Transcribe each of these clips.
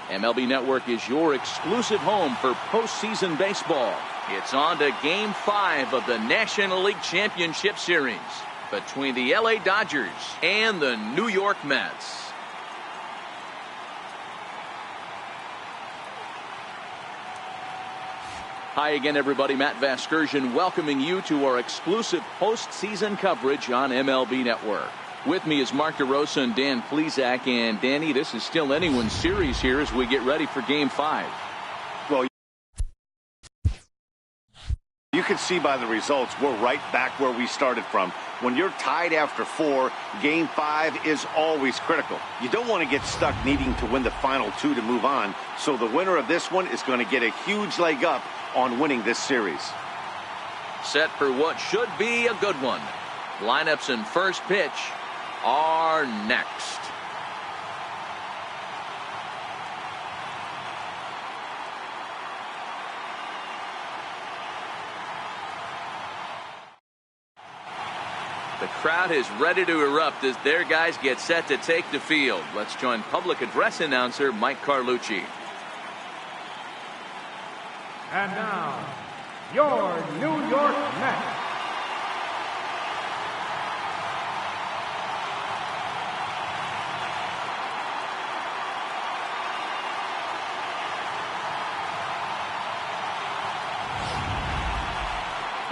MLB Network is your exclusive home for postseason baseball. It's on to Game 5 of the National League Championship Series between the LA Dodgers and the New York Mets. Hi again, everybody. Matt Vasgersian welcoming you to our exclusive postseason coverage on MLB Network. With me is Mark DeRosa and Dan Plesac. And Danny, this is still anyone's series here as we get ready for Game 5. Well, you can see by the results we're right back where we started from. When you're tied after 4, Game 5 is always critical. You don't want to get stuck needing to win the final 2 to move on. So the winner of this one is going to get a huge leg up on winning this series. Set for what should be a good one. Lineups and first pitch are next. The crowd is ready to erupt as their guys get set to take the field. Let's join public address announcer Mike Carlucci. And now, your New York Mets.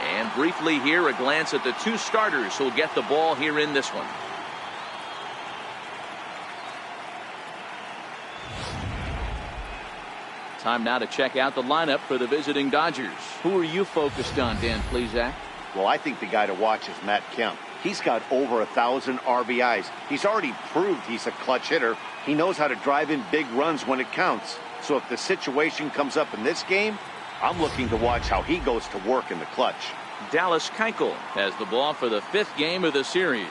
And briefly here, a glance at the 2 starters who'll get the ball here in this one. Time now to check out the lineup for the visiting Dodgers. Who are you focused on, Dan Plesac? Well, I think the guy to watch is Matt Kemp. He's got over 1,000 RBIs. He's already proved he's a clutch hitter. He knows how to drive in big runs when it counts. So if the situation comes up in this game, I'm looking to watch how he goes to work in the clutch. Dallas Keuchel has the ball for the 5th game of the series.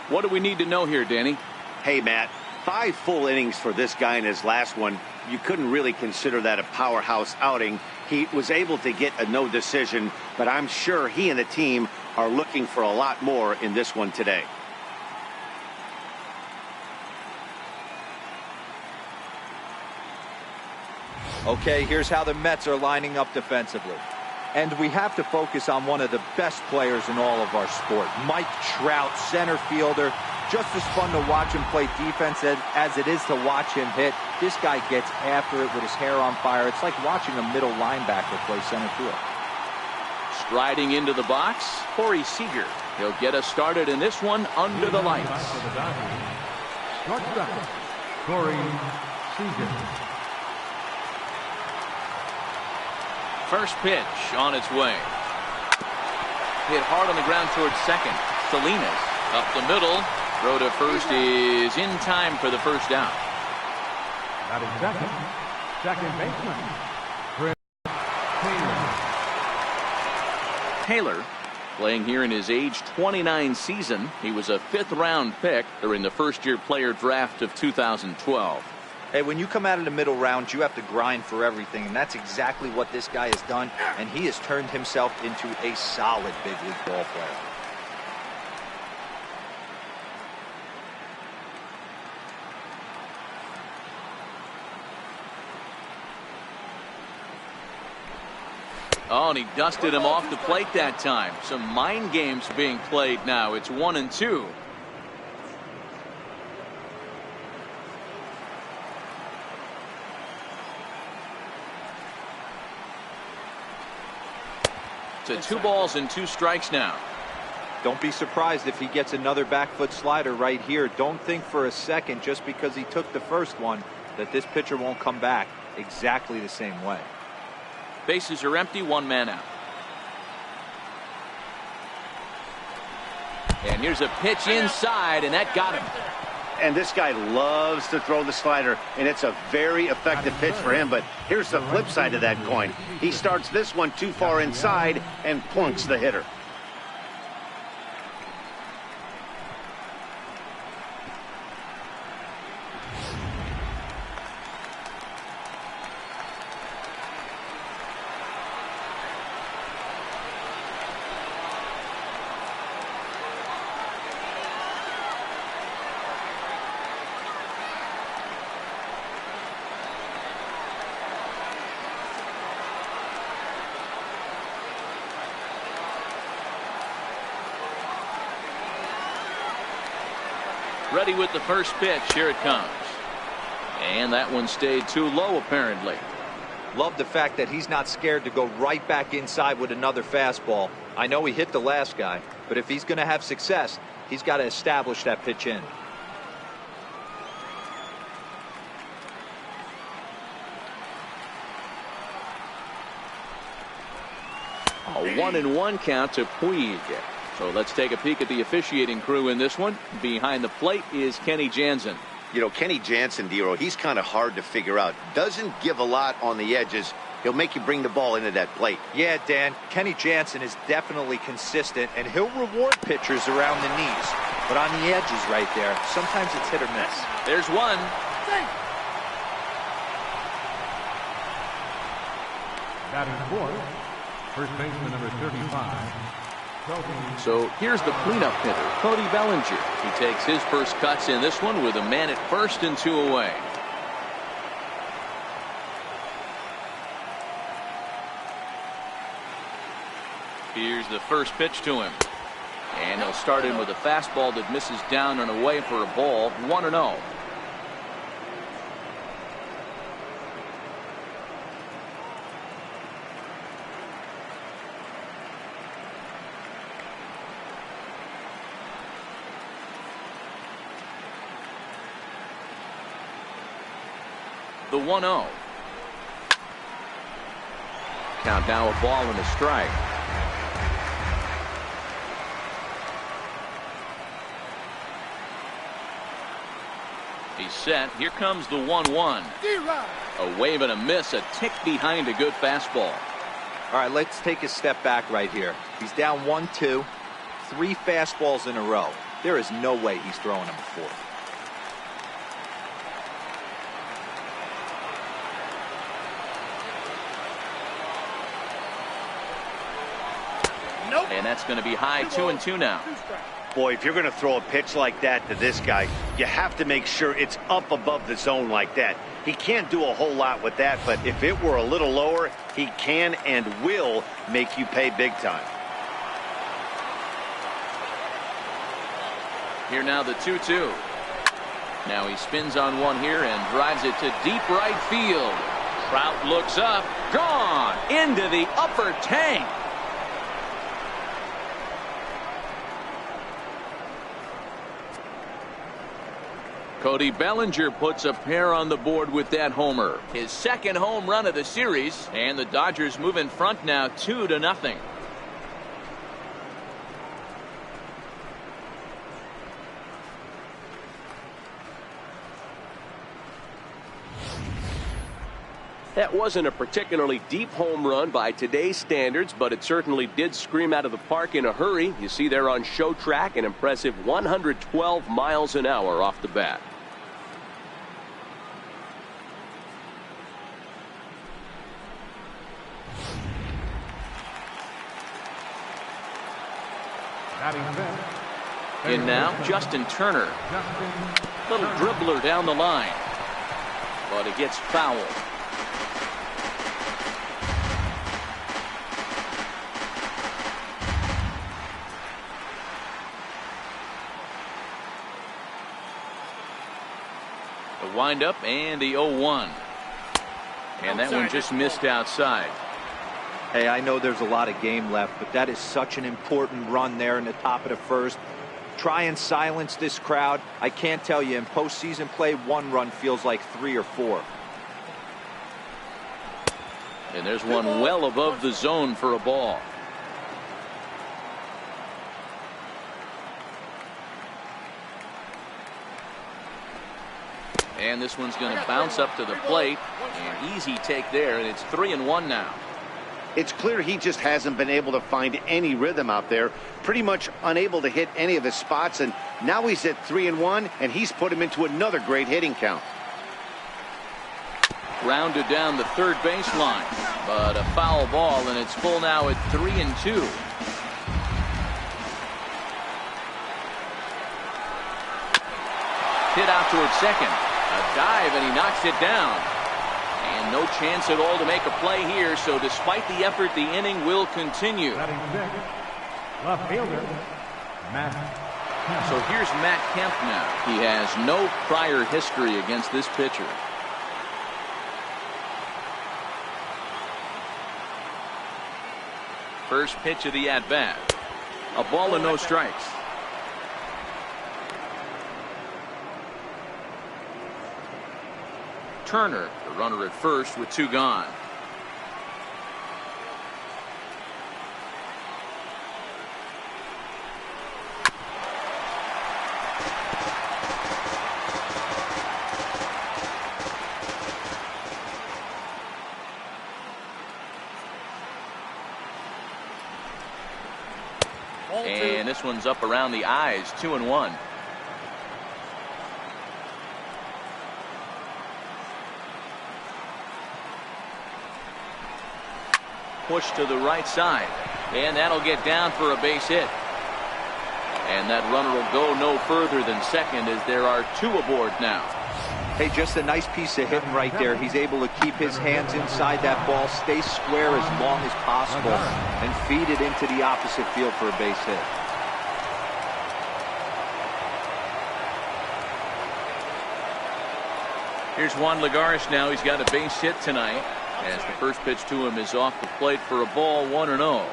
What do we need to know here, Danny? Hey, Matt, 5 full innings for this guy in his last one. You couldn't really consider that a powerhouse outing. He was able to get a no decision, but I'm sure he and the team are looking for a lot more in this one today. Okay, here's how the Mets are lining up defensively. And we have to focus on one of the best players in all of our sport, Mike Trout, center fielder. Just as fun to watch him play defense as it is to watch him hit. This guy gets after it with his hair on fire. It's like watching a middle linebacker play center field. Striding into the box, Corey Seager. He'll get us started in this one under the lights. Corey Seager. First pitch on its way. Hit hard on the ground towards second. Salinas up the middle. Throw to first is in time for the first down. That is second baseman, Taylor playing here in his age 29 season. He was a 5th-round pick during the first-year player draft of 2012. Hey, when you come out of the middle round, you have to grind for everything, and that's exactly what this guy has done, and he has turned himself into a solid big league ball player. Oh, and he dusted him off the plate that time. Some mind games being played now. It's 1-2. To 2 balls and 2 strikes now. Don't be surprised if he gets another back foot slider right here. Don't think for a second, just because he took the first one, that this pitcher won't come back exactly the same way. Bases are empty, 1 man out. And here's a pitch inside, and that got him. And this guy loves to throw the slider, and it's a very effective pitch for him. But here's the flip side of that coin. He starts this one too far inside and plunks the hitter. Ready with the first pitch. Here it comes. And that one stayed too low, apparently. Love the fact that he's not scared to go right back inside with another fastball. I know he hit the last guy, but if he's going to have success, he's got to establish that pitch in. A 1-1 count to Puig. So let's take a peek at the officiating crew in this one. Behind the plate is Kenny Jansen. You know, Kenny Jansen, Dero, he's kind of hard to figure out. Doesn't give a lot on the edges. He'll make you bring the ball into that plate. Yeah, Dan, Kenny Jansen is definitely consistent, and he'll reward pitchers around the knees. But on the edges right there, sometimes it's hit or miss. There's one. Batting fourth, first baseman number 35. So here's the cleanup hitter, Cody Bellinger. He takes his first cuts in this one with a man at first and 2 away. Here's the first pitch to him. And he'll start in with a fastball that misses down and away for a ball. 1-0. The 1-0. Count now, a ball and a strike. He's set. Here comes the 1-1. A wave and a miss, a tick behind a good fastball. All right, let's take a step back right here. He's down 1-2, 3 fastballs in a row. There is no way he's throwing him a fourth. And that's going to be high. 2-2 now. Boy, if you're going to throw a pitch like that to this guy, you have to make sure it's up above the zone like that. He can't do a whole lot with that, but if it were a little lower, he can and will make you pay big time. Here now the 2-2. Now he spins on one here and drives it to deep right field. Trout looks up. Gone into the upper tank. Cody Bellinger puts a pair on the board with that homer. His second home run of the series, and the Dodgers move in front now 2-0. That wasn't a particularly deep home run by today's standards, but it certainly did scream out of the park in a hurry. You see there on show track an impressive 112 miles an hour off the bat. In now, Justin Turner. Little dribbler down the line. But it gets fouled. The windup and the 0-1. And that one just missed outside. Hey, I know there's a lot of game left, but that is such an important run there in the top of the first. Try and silence this crowd. I can't tell you, in postseason play, 1 run feels like 3 or 4. And there's one well above the zone for a ball. And this one's going to bounce up to the plate. An easy take there, and it's 3-1 now. It's clear he just hasn't been able to find any rhythm out there. Pretty much unable to hit any of his spots, and now he's at 3-1, and he's put him into another great hitting count. Rounded down the third baseline, but a foul ball, and it's full now at 3-2. Hit out towards second. A dive, and he knocks it down. And no chance at all to make a play here, so despite the effort, the inning will continue. Batting sixth, left fielder, Matt So here's Matt Kemp now. He has no prior history against this pitcher. First pitch of the at-bat. A ball and no strikes. Turner, the runner at first with 2 gone. And this one's up around the eyes, 2-1. Push to the right side, and that'll get down for a base hit. And that runner will go no further than second as there are 2 aboard now. Hey, just a nice piece of hitting right there. He's able to keep his hands inside that ball, stay square as long as possible, and feed it into the opposite field for a base hit. Here's Juan Lagares now. He's got a base hit tonight as the first pitch to him is off the plate for a ball, 1-0.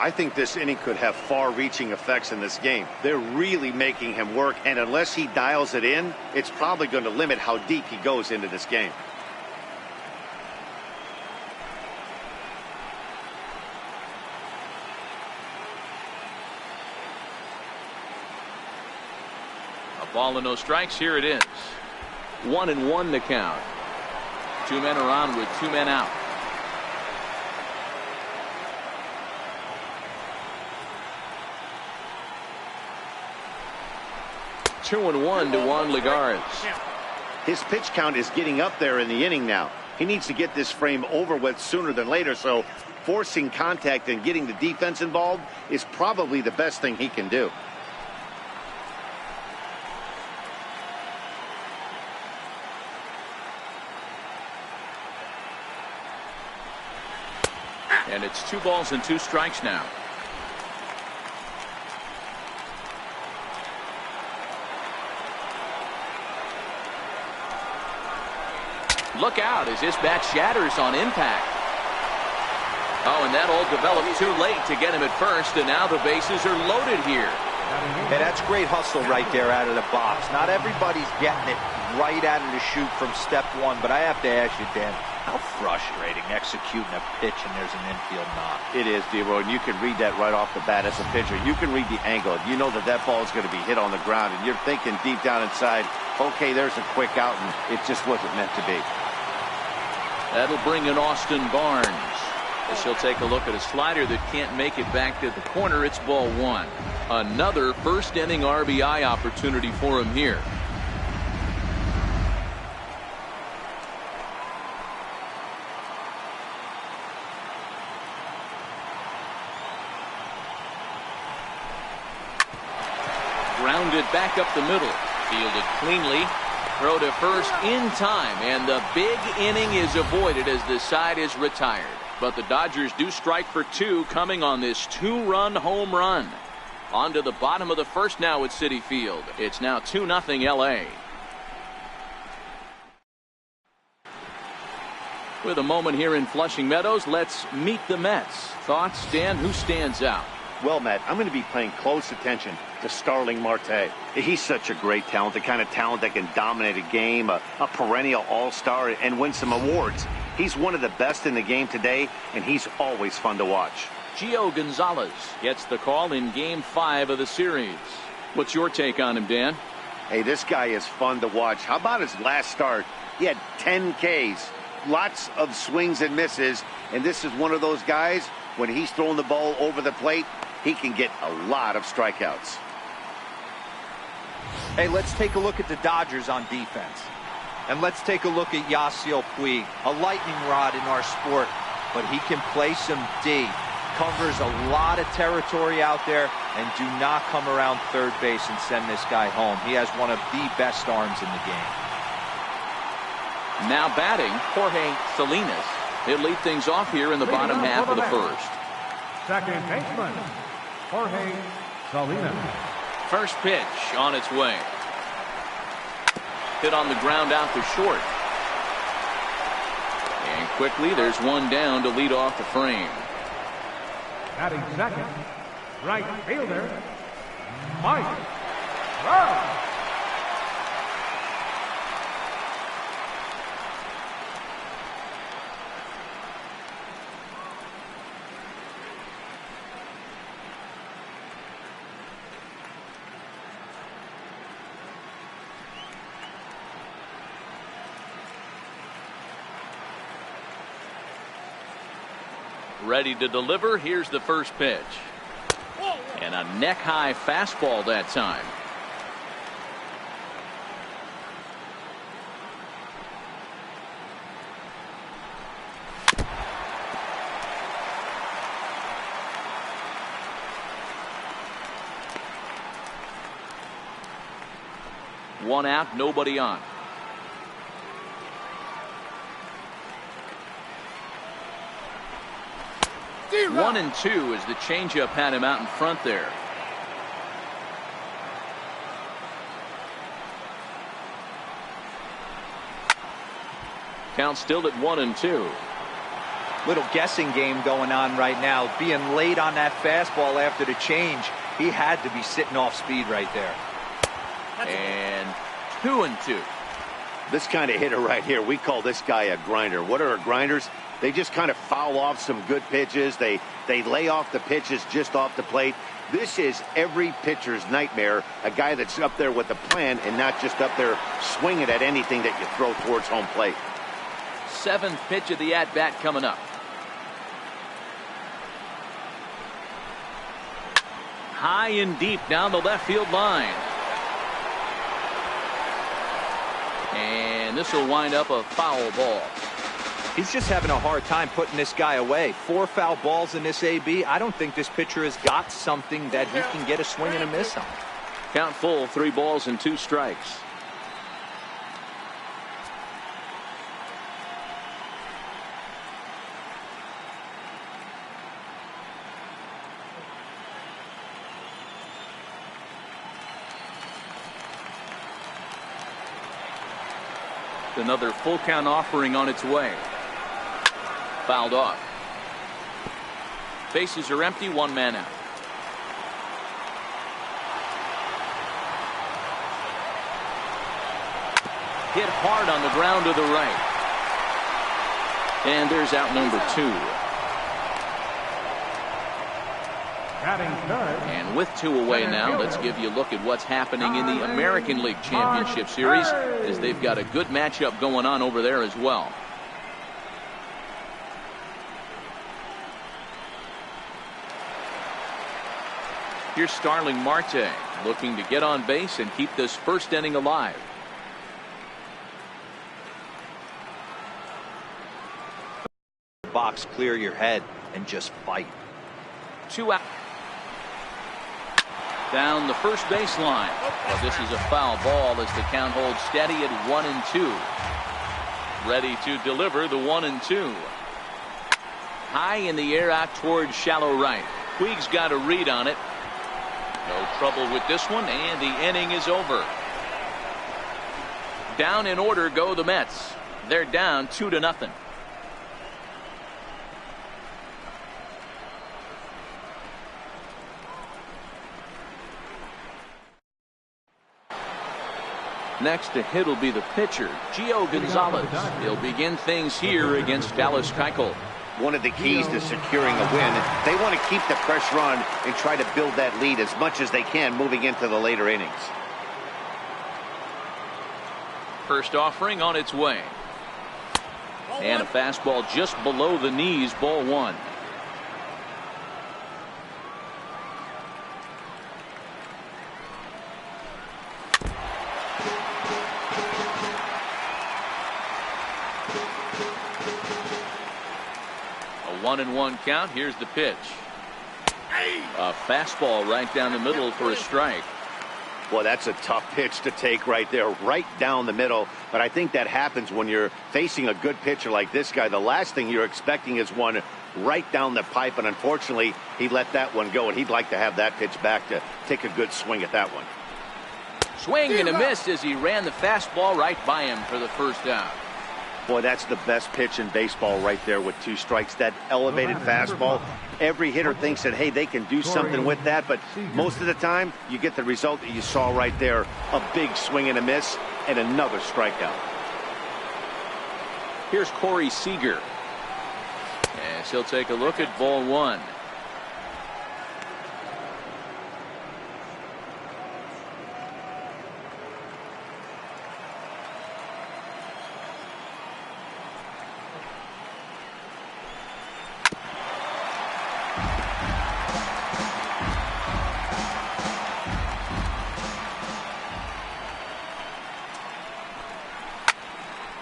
I think this inning could have far-reaching effects in this game. They're really making him work, and unless he dials it in, it's probably going to limit how deep he goes into this game. A ball and no strikes. Here it is. 1-1 to count. 2 men are on with 2 men out. Two and one to Juan Lagares. His pitch count is getting up there in the inning now. He needs to get this frame over with sooner than later, so forcing contact and getting the defense involved is probably the best thing he can do. And it's 2 balls and 2 strikes now. Look out as this bat shatters on impact. Oh, and that all developed too late to get him at first, and now the bases are loaded here. Hey, that's great hustle right there out of the box. Not everybody's getting it right out of the chute from step 1, but I have to ask you, Dan, how frustrating executing a pitch and there's an infield knock. It is, D-Roy, and you can read that right off the bat as a pitcher. You can read the angle. You know that that ball is going to be hit on the ground, and you're thinking deep down inside, okay, there's a quick out, and it just wasn't meant to be. That'll bring in Austin Barnes. As he'll take a look at a slider that can't make it back to the corner. It's ball 1. Another first inning RBI opportunity for him here. Grounded back up the middle. Fielded cleanly. Throw to first in time, and the big inning is avoided as the side is retired. But the Dodgers do strike for 2 coming on this 2-run home run. On to the bottom of the first now at Citi Field. It's now 2-0 LA. With a moment here in Flushing Meadows, let's meet the Mets. Thoughts, Dan? Who stands out? Well, Matt, I'm going to be paying close attention to Starling Marte. He's such a great talent, the kind of talent that can dominate a game, a perennial all-star, and win some awards. He's one of the best in the game today, and he's always fun to watch. Gio Gonzalez gets the call in Game 5 of the series. What's your take on him, Dan? Hey, this guy is fun to watch. How about his last start? He had 10 Ks, lots of swings and misses, and this is one of those guys, when he's throwing the ball over the plate, he can get a lot of strikeouts. Hey, let's take a look at the Dodgers on defense. And let's take a look at Yasiel Puig, a lightning rod in our sport, but he can play some D. Covers a lot of territory out there, and do not come around third base and send this guy home. He has one of the best arms in the game. Now batting, Jorge Salinas. He'll lead things off here in the bottom half of the first. Second baseman, Jorge Salinas. First pitch on its way. Hit on the ground out to short. And quickly there's one down to lead off the frame. Batting second, right fielder, Mike Trout. Ready to deliver. Here's the first pitch. And a neck-high fastball that time. One out, nobody on. One and two as the changeup had him out in front there. Count still at 1-2. Little guessing game going on right now. Being late on that fastball after the change. He had to be sitting off speed right there. And 2-2. This kind of hitter right here, we call this guy a grinder. What are grinders? They just kind of foul off some good pitches. They lay off the pitches just off the plate. This is every pitcher's nightmare, a guy that's up there with a plan and not just up there swinging at anything that you throw towards home plate. Seventh pitch of the at-bat coming up. High and deep down the left field line. And this will wind up a foul ball. He's just having a hard time putting this guy away. 4 foul balls in this AB. I don't think this pitcher has got something that he can get a swing and a miss on. Count full, 3 balls and 2 strikes. Another full count offering on its way. Fouled off. Bases are empty, 1 man out. Hit hard on the ground to the right. And there's out number 2. And with 2 away now, let's give you a look at what's happening in the American League Championship Series, as they've got a good matchup going on over there as well. Here's Starling Marte looking to get on base and keep this first inning alive. Box, clear your head and just fight. 2 out. Down the first baseline. Well, this is a foul ball as the count holds steady at 1-2. Ready to deliver the 1-2. High in the air out towards shallow right. Puig's got a read on it. No trouble with this one, and the inning is over. Down in order go the Mets. They're down 2-0. Next to hit will be the pitcher, Gio Gonzalez. He'll begin things here against Dallas Keuchel. One of the keys to securing a win, they want to keep the pressure on and try to build that lead as much as they can moving into the later innings. First offering on its way. And a fastball just below the knees, ball 1. A 1-1 count. Here's the pitch. A fastball right down the middle for a strike. Well, that's a tough pitch to take right there, right down the middle. But I think that happens when you're facing a good pitcher like this guy. The last thing you're expecting is one right down the pipe, and unfortunately, he let that one go, and he'd like to have that pitch back to take a good swing at that one. Swing and a miss as he ran the fastball right by him for the first down. Boy, that's the best pitch in baseball right there with 2 strikes. That elevated fastball. Every hitter thinks that, hey, they can do something with that, but most of the time, you get the result that you saw right there. A big swing and a miss, and another strikeout. Here's Corey Seager. As he'll take a look at ball 1.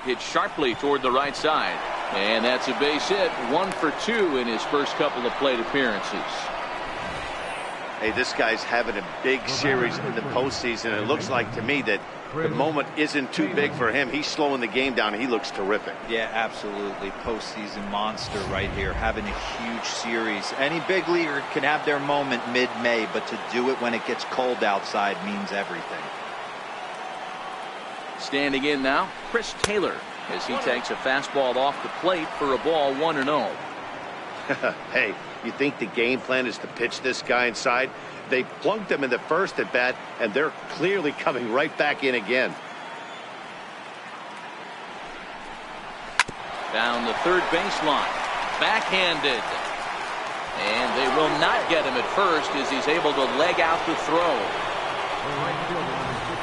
Hit sharply toward the right side. And that's a base hit. 1 for 2 in his first couple of plate appearances. Hey, this guy's having a big series in the postseason. It looks like to me that the moment isn't too big for him. He's slowing the game down. He looks terrific. Yeah, absolutely. Postseason monster right here, having a huge series. Any big leaguer can have their moment mid-May, but to do it when it gets cold outside means everything. Standing in now, Chris Taylor, as he takes a fastball off the plate for a ball 1-0. Hey, you think the game plan is to pitch this guy inside? They plunked him in the first at bat, and they're clearly coming right back in again. Down the third baseline, backhanded. And they will not get him at first as he's able to leg out the throw.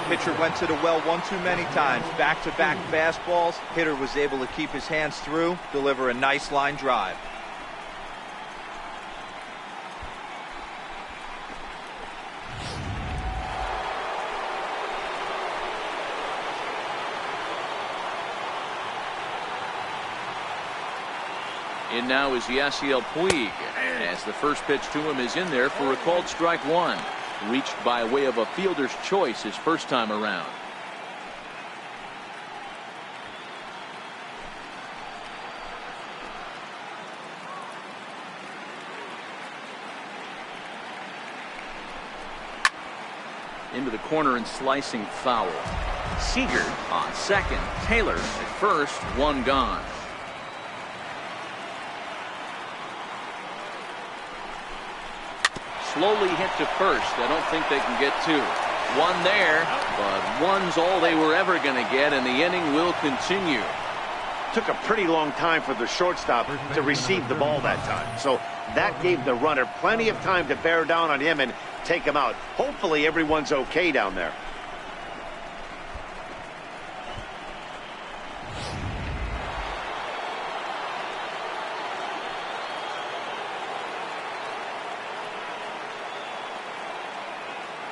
Pitcher went to the well one too many times. Back-to-back fastballs. Hitter was able to keep his hands through, deliver a nice line drive. In now is Yasiel Puig, as the first pitch to him is in there for a called strike 1. Reached by way of a fielder's choice his first time around. Into the corner and slicing foul. Seager on second. Taylor at first. 1 gone. Slowly hit to first. I don't think they can get 2. 1 there, but 1's all they were ever going to get, and the inning will continue. Took a pretty long time for the shortstop to receive the ball that time. So that gave the runner plenty of time to bear down on him and take him out. Hopefully everyone's okay down there.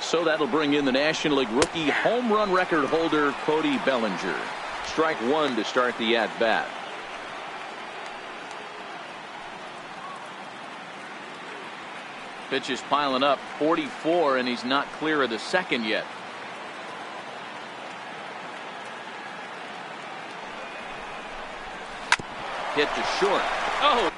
So that'll bring in the National League rookie home run record holder Cody Bellinger. Strike 1 to start the at-bat. Pitch is piling up, 44, and he's not clear of the second yet. Hit to short. Oh!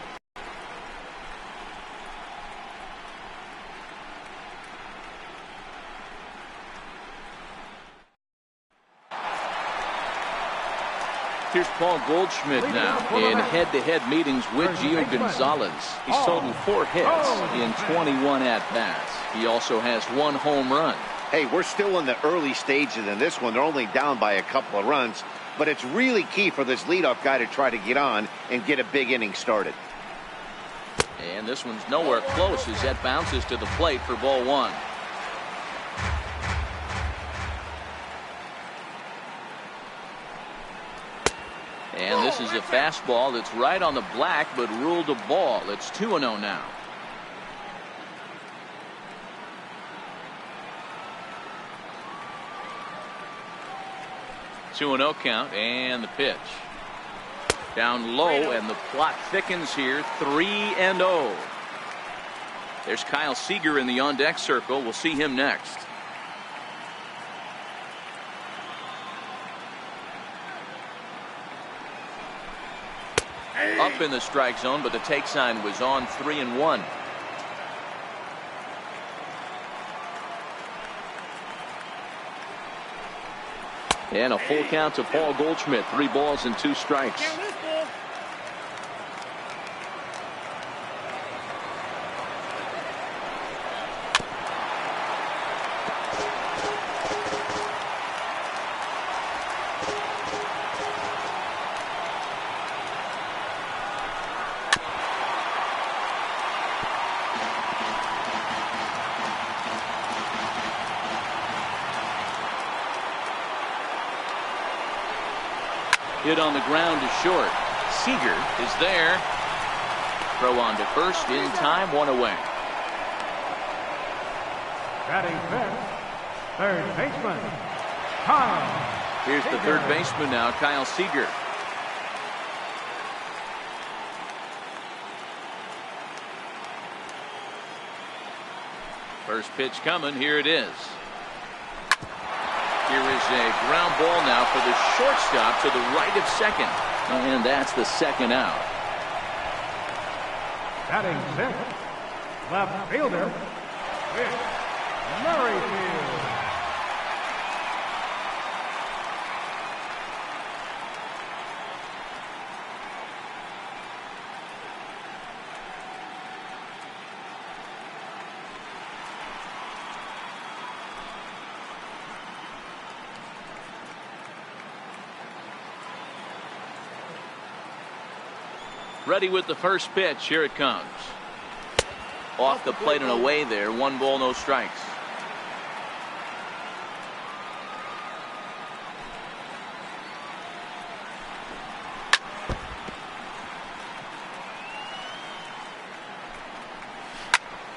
Here's Paul Goldschmidt now in head-to-head meetings with Gio Gonzalez. He's totaled 4 hits in 21 at-bats. He also has 1 home run. Hey, we're still in the early stages in this one. They're only down by a couple of runs, but it's really key for this leadoff guy to try to get on and get a big inning started. And this one's nowhere close as that bounces to the plate for ball 1. And this is a fastball that's right on the black, but ruled a ball. It's 2-0 now. Two 2-0 count, and the pitch. Down low, and the plot thickens here. 3-0. There's Kyle Seager in the on-deck circle. We'll see him next. Up in the strike zone, but the take sign was on 3-1. And a full count to Paul Goldschmidt. 3 balls and 2 strikes. Hit on the ground to short. Seager is there. Throw on to first in time, 1 away. Batting fifth, third baseman, Kyle. Here's the third baseman now, Kyle Seager. First pitch coming. Here it is. Here is a ground ball now for the shortstop to the right of second. And that's the second out. Batting sixth, left fielder, Whit Merrifield. Ready with the first pitch. Here it comes. Off the plate and away there. 1 ball, no strikes.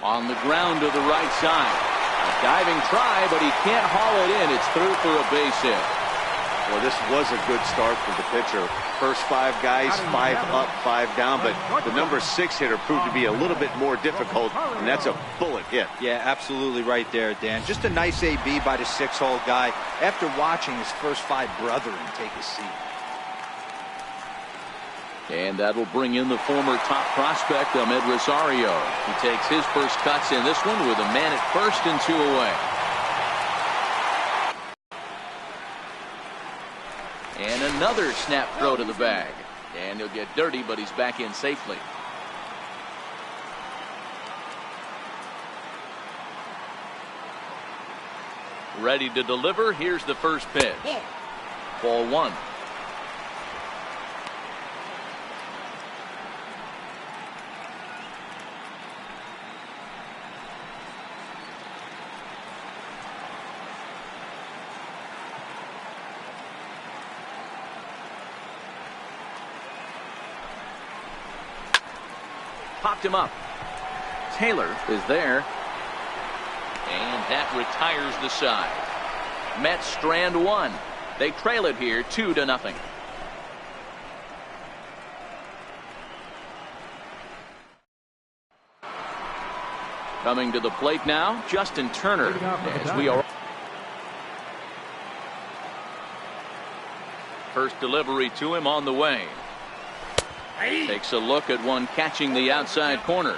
On the ground to the right side. A diving try, but he can't haul it in. It's through for a base hit. Well, this was a good start for the pitcher. First 5 guys, 5 up, 5 down, but the number 6 hitter proved to be a little bit more difficult, and that's a bullet hit. Yeah, absolutely right there, Dan. Just a nice AB by the 6-hole guy after watching his first 5 brethren take a seat. And that'll bring in the former top prospect, Ahmed Rosario. He takes his first cuts in this one with a man at first and 2 away. And another snap throw to the bag. And he'll get dirty, but he's back in safely. Ready to deliver. Here's the first pitch. Ball 1. Popped him up. Taylor is there. And that retires the side. Mets strand 1. They trail it here 2-0. Coming to the plate now, Justin Turner. As we are. First delivery to him on the way. Takes a look at one catching the outside corner.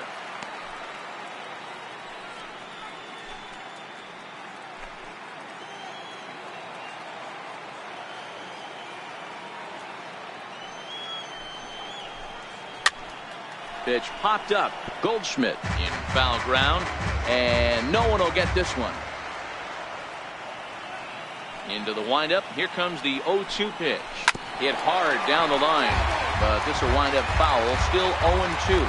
Pitch popped up. Goldschmidt in foul ground, and no one will get this one. Into the windup. Here comes the 0-2 pitch. Hit hard down the line, but this will wind up foul. Still 0-2.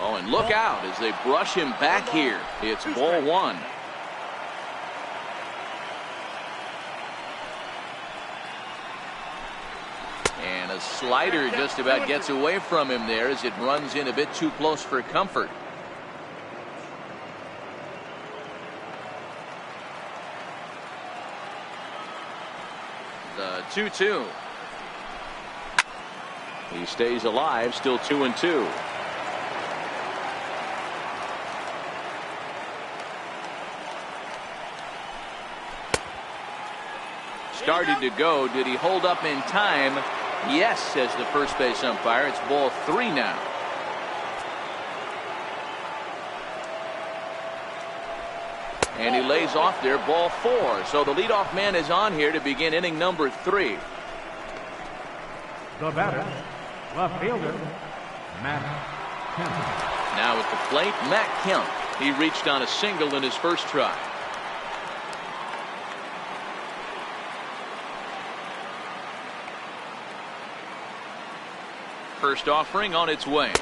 Oh, and look out as they brush him back here. It's ball 1. And a slider just about gets away from him there as it runs in a bit too close for comfort. The 2-2. He stays alive, still 2-2. Started to go. Did he hold up in time? Yes, says the first base umpire. It's ball 3 now. And he lays off there, ball 4. So the leadoff man is on here to begin inning number 3. The batter, left fielder, Matt Kemp. Now at the plate, Matt Kemp. He reached on a single in his first try. First offering on its way.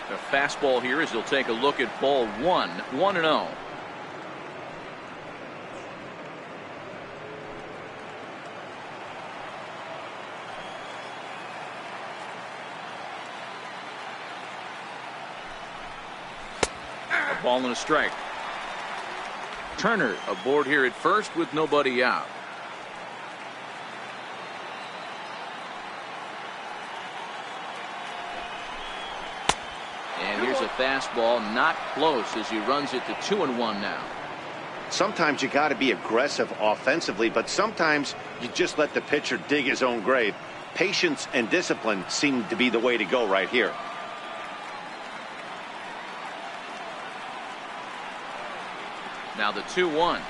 The fastball here as he'll take a look at ball 1, 1-0. A ball and a strike. Turner aboard here at first with nobody out. And here's a fastball, not close, as he runs it to 2-1 now. Sometimes you got to be aggressive offensively, but sometimes you just let the pitcher dig his own grave. Patience and discipline seem to be the way to go right here. Now the 2-1.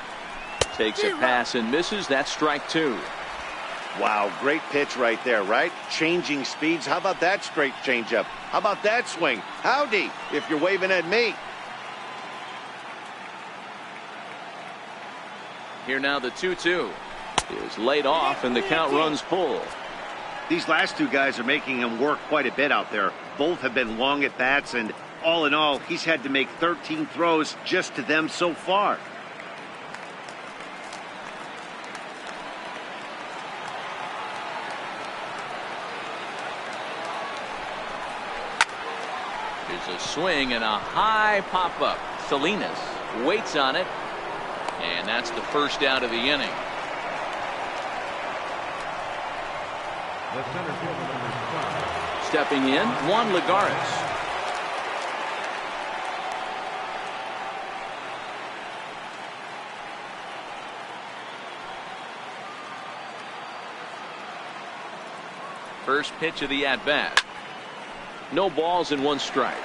Takes a pass and misses. That's strike 2. Wow, great pitch right there, right? Changing speeds. How about that straight changeup? How about that swing? Howdy, if you're waving at me. Here now the 2-2 is laid off and the count runs full. These last two guys are making him work quite a bit out there. Both have been long at bats, and all in all, he's had to make 13 throws just to them so far. There's a swing and a high pop-up. Salinas waits on it, and that's the first out of the inning. The center fielder, number 12. Stepping in, Juan Lagares. First pitch of the at-bat. No balls and 1 strike.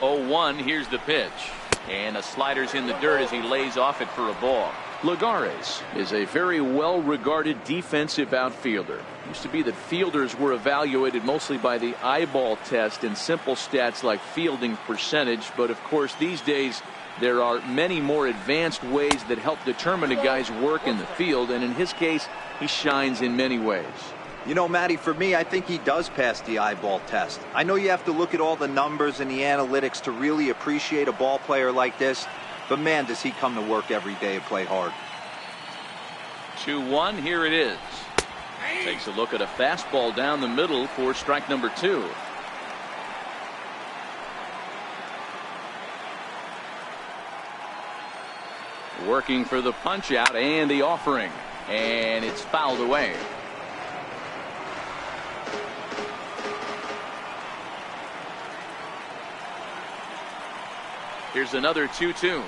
0-1. Here's the pitch. And a slider's in the dirt as he lays off it for a ball. Lagares is a very well-regarded defensive outfielder. Used to be that fielders were evaluated mostly by the eyeball test and simple stats like fielding percentage. But of course, these days, there are many more advanced ways that help determine a guy's work in the field. And in his case, he shines in many ways. You know, Matty, for me, I think he does pass the eyeball test. I know you have to look at all the numbers and the analytics to really appreciate a ball player like this, but man, does he come to work every day and play hard. 2-1, here it is. Takes a look at a fastball down the middle for strike number 2. Working for the punch out and the offering, and it's fouled away. Here's another 2-2.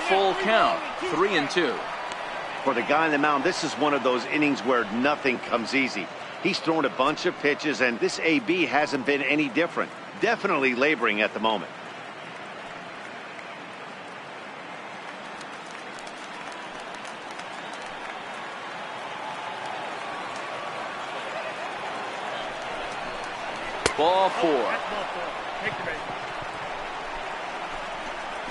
Full count, 3-2. For the guy on the mound, this is one of those innings where nothing comes easy. He's thrown a bunch of pitches, and this AB hasn't been any different. Definitely laboring at the moment. Ball 4.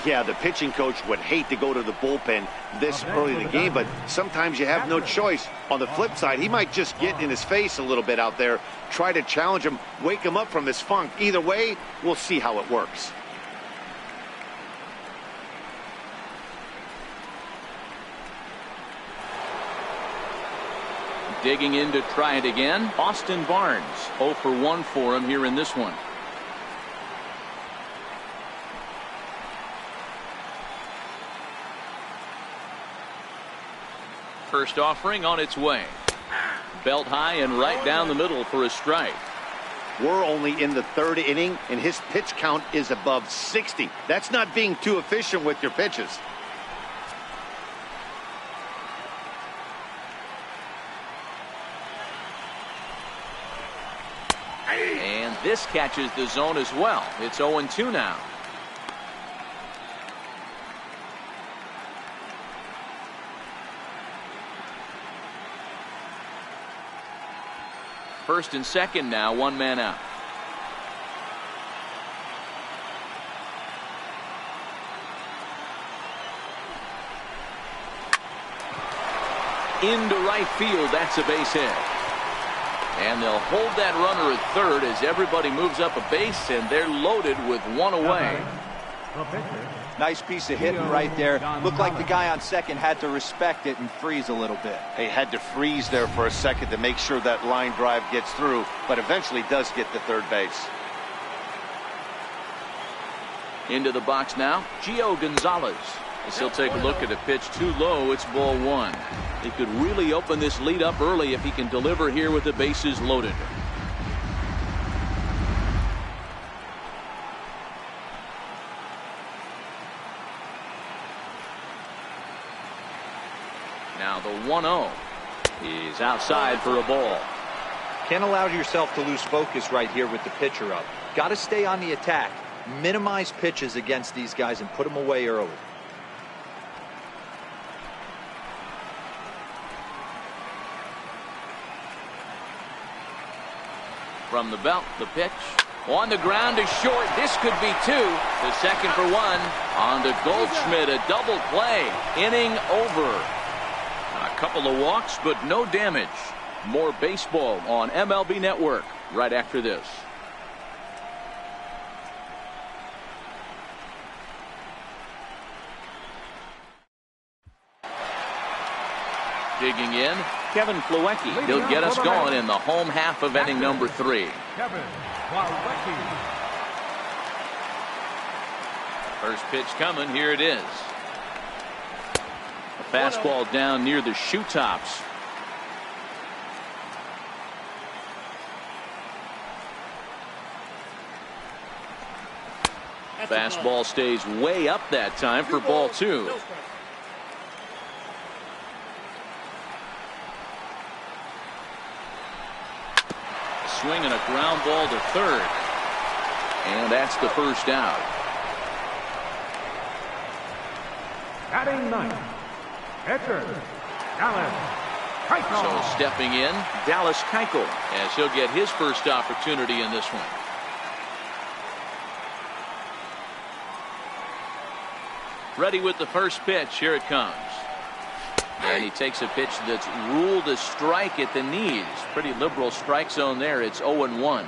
Yeah, the pitching coach would hate to go to the bullpen this early in the game, but sometimes you have no choice. On the flip side, he might just get in his face a little bit out there, try to challenge him, wake him up from his funk. Either way, we'll see how it works. Digging in to try it again, Austin Barnes. 0 for 1 for him here in this one. First offering on its way. Belt high and right down the middle for a strike. We're only in the third inning, and his pitch count is above 60. That's not being too efficient with your pitches. And this catches the zone as well. It's 0-2 now. First and second now, one man out. Into right field, that's a base hit. And they'll hold that runner at third as everybody moves up a base, and they're loaded with one away. Nice piece of hitting right there. Looked like the guy on second had to respect it and freeze a little bit. He had to freeze there for a second to make sure that line drive gets through, but eventually does get to third base. Into the box now, Gio Gonzalez. As he'll take a look at a pitch too low, it's ball one. He could really open this lead up early if he can deliver here with the bases loaded. Now the 1-0 is outside for a ball. Can't allow yourself to lose focus right here with the pitcher up. Got to stay on the attack. Minimize pitches against these guys and put them away early. From the belt, the pitch. On the ground is short. This could be two. The second for one. On to Goldschmidt, a double play. Inning over. A couple of walks, but no damage. More baseball on MLB Network right after this. Digging in, Kevin Plawecki. He'll get us going in the home half of inning number 3. Kevin Plawecki. First pitch coming. Here it is. A fastball down near the shoe tops. Fastball stays way up that time for ball 2. Swing and a ground ball to third. And that's the first out. Batting ninth, pitcher, Dallas Keuchel. So stepping in, Dallas Keuchel, as he'll get his first opportunity in this one. Ready with the first pitch. Here it comes. And he takes a pitch that's ruled a strike at the knees. Pretty liberal strike zone there. It's 0-1.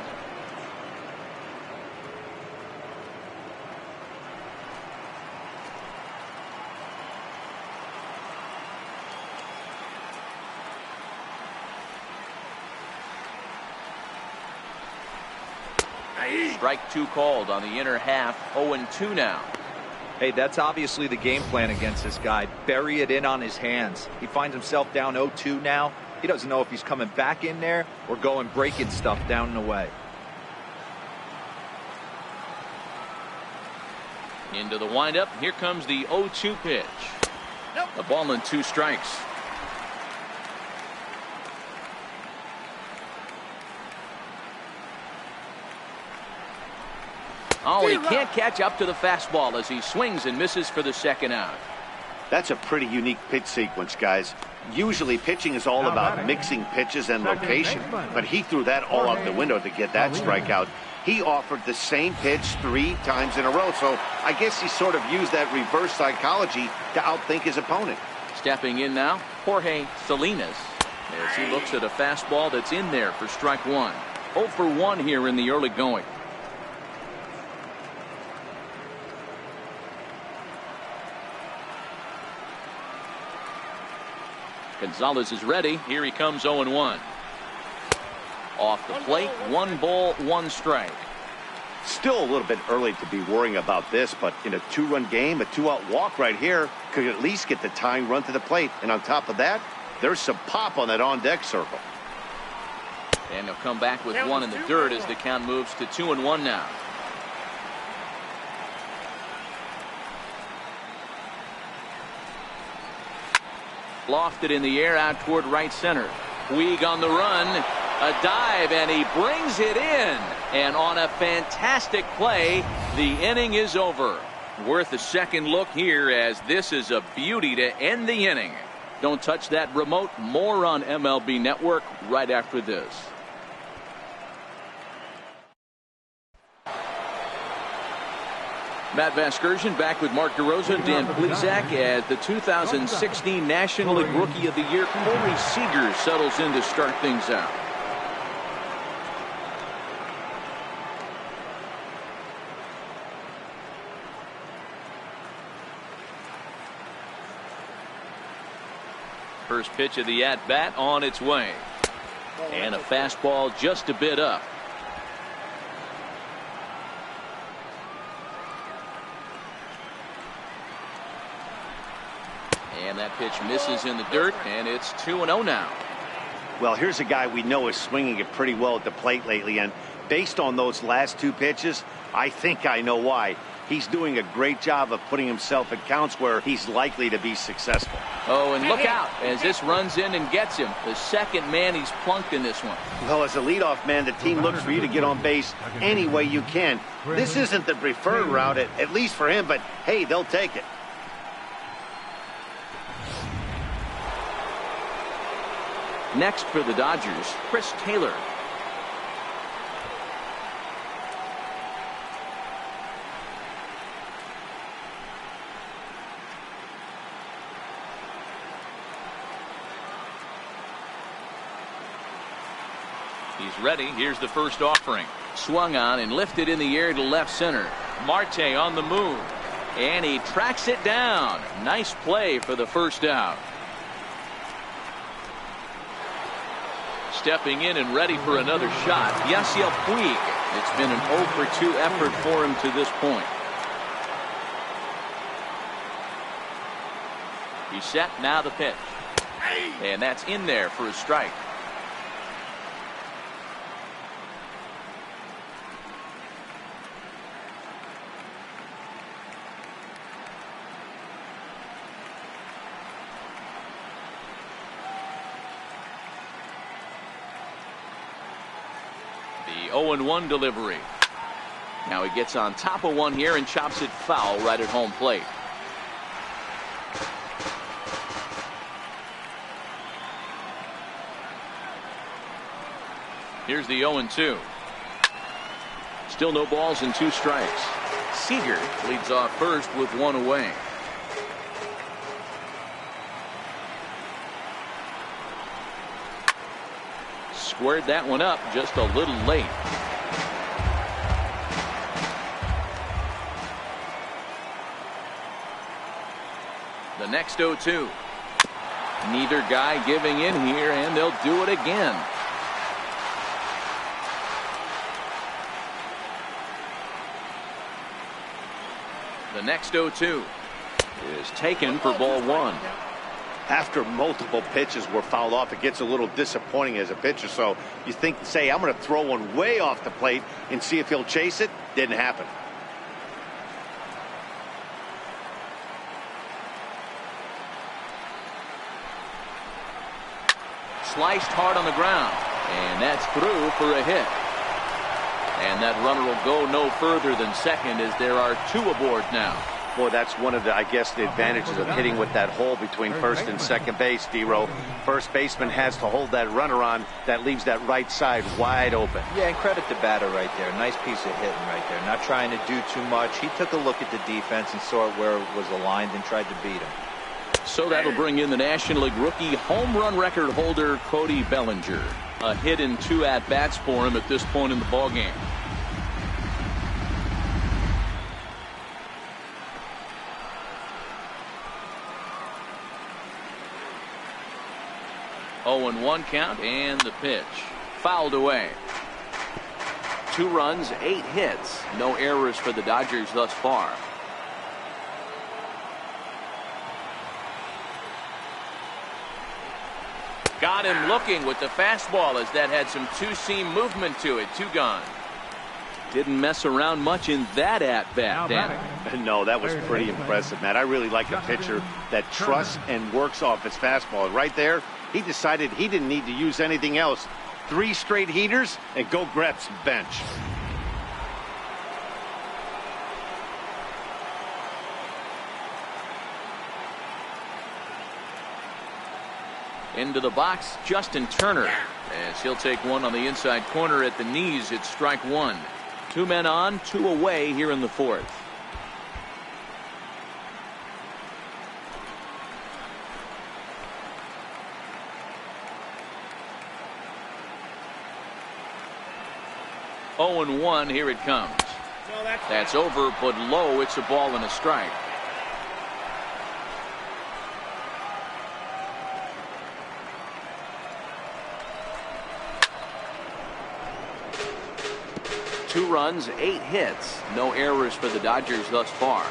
Strike 2 called on the inner half. 0-2 now. Hey, that's obviously the game plan against this guy. Bury it in on his hands. He finds himself down 0-2 now. He doesn't know if he's coming back in there or going breaking stuff down and away. Into the windup. Here comes the 0-2 pitch. A ball and 2 strikes. Oh, he can't catch up to the fastball as he swings and misses for the second out. That's a pretty unique pitch sequence, guys. Usually pitching is all about mixing pitches and location, but he threw that all out the window to get that strikeout. He offered the same pitch 3 times in a row, so I guess he sort of used that reverse psychology to outthink his opponent. Stepping in now, Jorge Salinas, as he looks at a fastball that's in there for strike 1. 0 for 1 here in the early going. Gonzalez is ready. Here he comes. 0-1. Off the plate, 1 ball, 1 strike. Still a little bit early to be worrying about this, but in a 2-run game, a 2-out walk right here could at least get the tying run to the plate. And on top of that, there's some pop on that on-deck circle. And they'll come back with one in the dirt as the count moves to 2-1 now. Lofted in the air out toward right center. Puig on the run. A dive, and he brings it in. And on a fantastic play, the inning is over. Worth a second look here, as this is a beauty to end the inning. Don't touch that remote. More on MLB Network right after this. Matt Vasgersian back with Mark DeRosa and Dan Plesac as the 2016 National League Rookie of the Year, Corey Seager, settles in to start things out. First pitch of the at-bat on its way. And a fastball just a bit up. And that pitch misses in the dirt, and it's 2-0 now. Well, here's a guy we know is swinging it pretty well at the plate lately, and based on those last two pitches, I think I know why. He's doing a great job of putting himself at counts where he's likely to be successful. Oh, and look out as this runs in and gets him. The second man he's plunked in this one. Well, as a leadoff man, the team looks for you to get on base any way you can. This isn't the preferred route, at least for him, but hey, they'll take it. Next for the Dodgers, Chris Taylor. He's ready. Here's the first offering. Swung on and lifted in the air to left center. Marte on the move. And he tracks it down. Nice play for the first out. Stepping in and ready for another shot, Yasiel Puig. It's been an 0-for-2 effort for him to this point. He's set, now the pitch. And that's in there for a strike. The 0-1 delivery. Now he gets on top of one here and chops it foul right at home plate. Here's the 0-2. Still no balls and 2 strikes. Seager leads off first with 1 away. Squared that one up just a little late. The next 0-2. Neither guy giving in here, and they'll do it again. The next 0-2 is taken for ball 1. After multiple pitches were fouled off, it gets a little disappointing as a pitcher. So you think, say, I'm going to throw one way off the plate and see if he'll chase it. Didn't happen. Sliced hard on the ground, and that's through for a hit. And that runner will go no further than second, as there are 2 aboard now. Boy, that's one of the, I guess, the advantages of hitting with that hole between first and second base, D-Row. First baseman has to hold that runner on. That leaves that right side wide open. Yeah, and credit the batter right there. Nice piece of hitting right there. Not trying to do too much. He took a look at the defense and saw it where it was aligned and tried to beat him. So that'll bring in the National League rookie home run record holder, Cody Bellinger. A hit in 2 at-bats for him at this point in the ballgame. Oh, and 1 count, and the pitch fouled away. 2 runs, 8 hits, no errors for the Dodgers thus far. Got got him looking with the fastball as that had some two-seam movement to it. 2 gone. Didn't mess around much in that at-bat, Dan. No, that was pretty impressive, Matt. I really like a pitcher that trusts and works off his fastball. Right there, he decided he didn't need to use anything else. 3 straight heaters and go grab some bench. Into the box, Justin Turner, as he'll take one on the inside corner at the knees. It's strike 1. 2 men on, 2 away here in the 4th. Oh and 1, here it comes. That's over, but low. It's a ball and a strike. Two runs, 8 hits. No errors for the Dodgers thus far.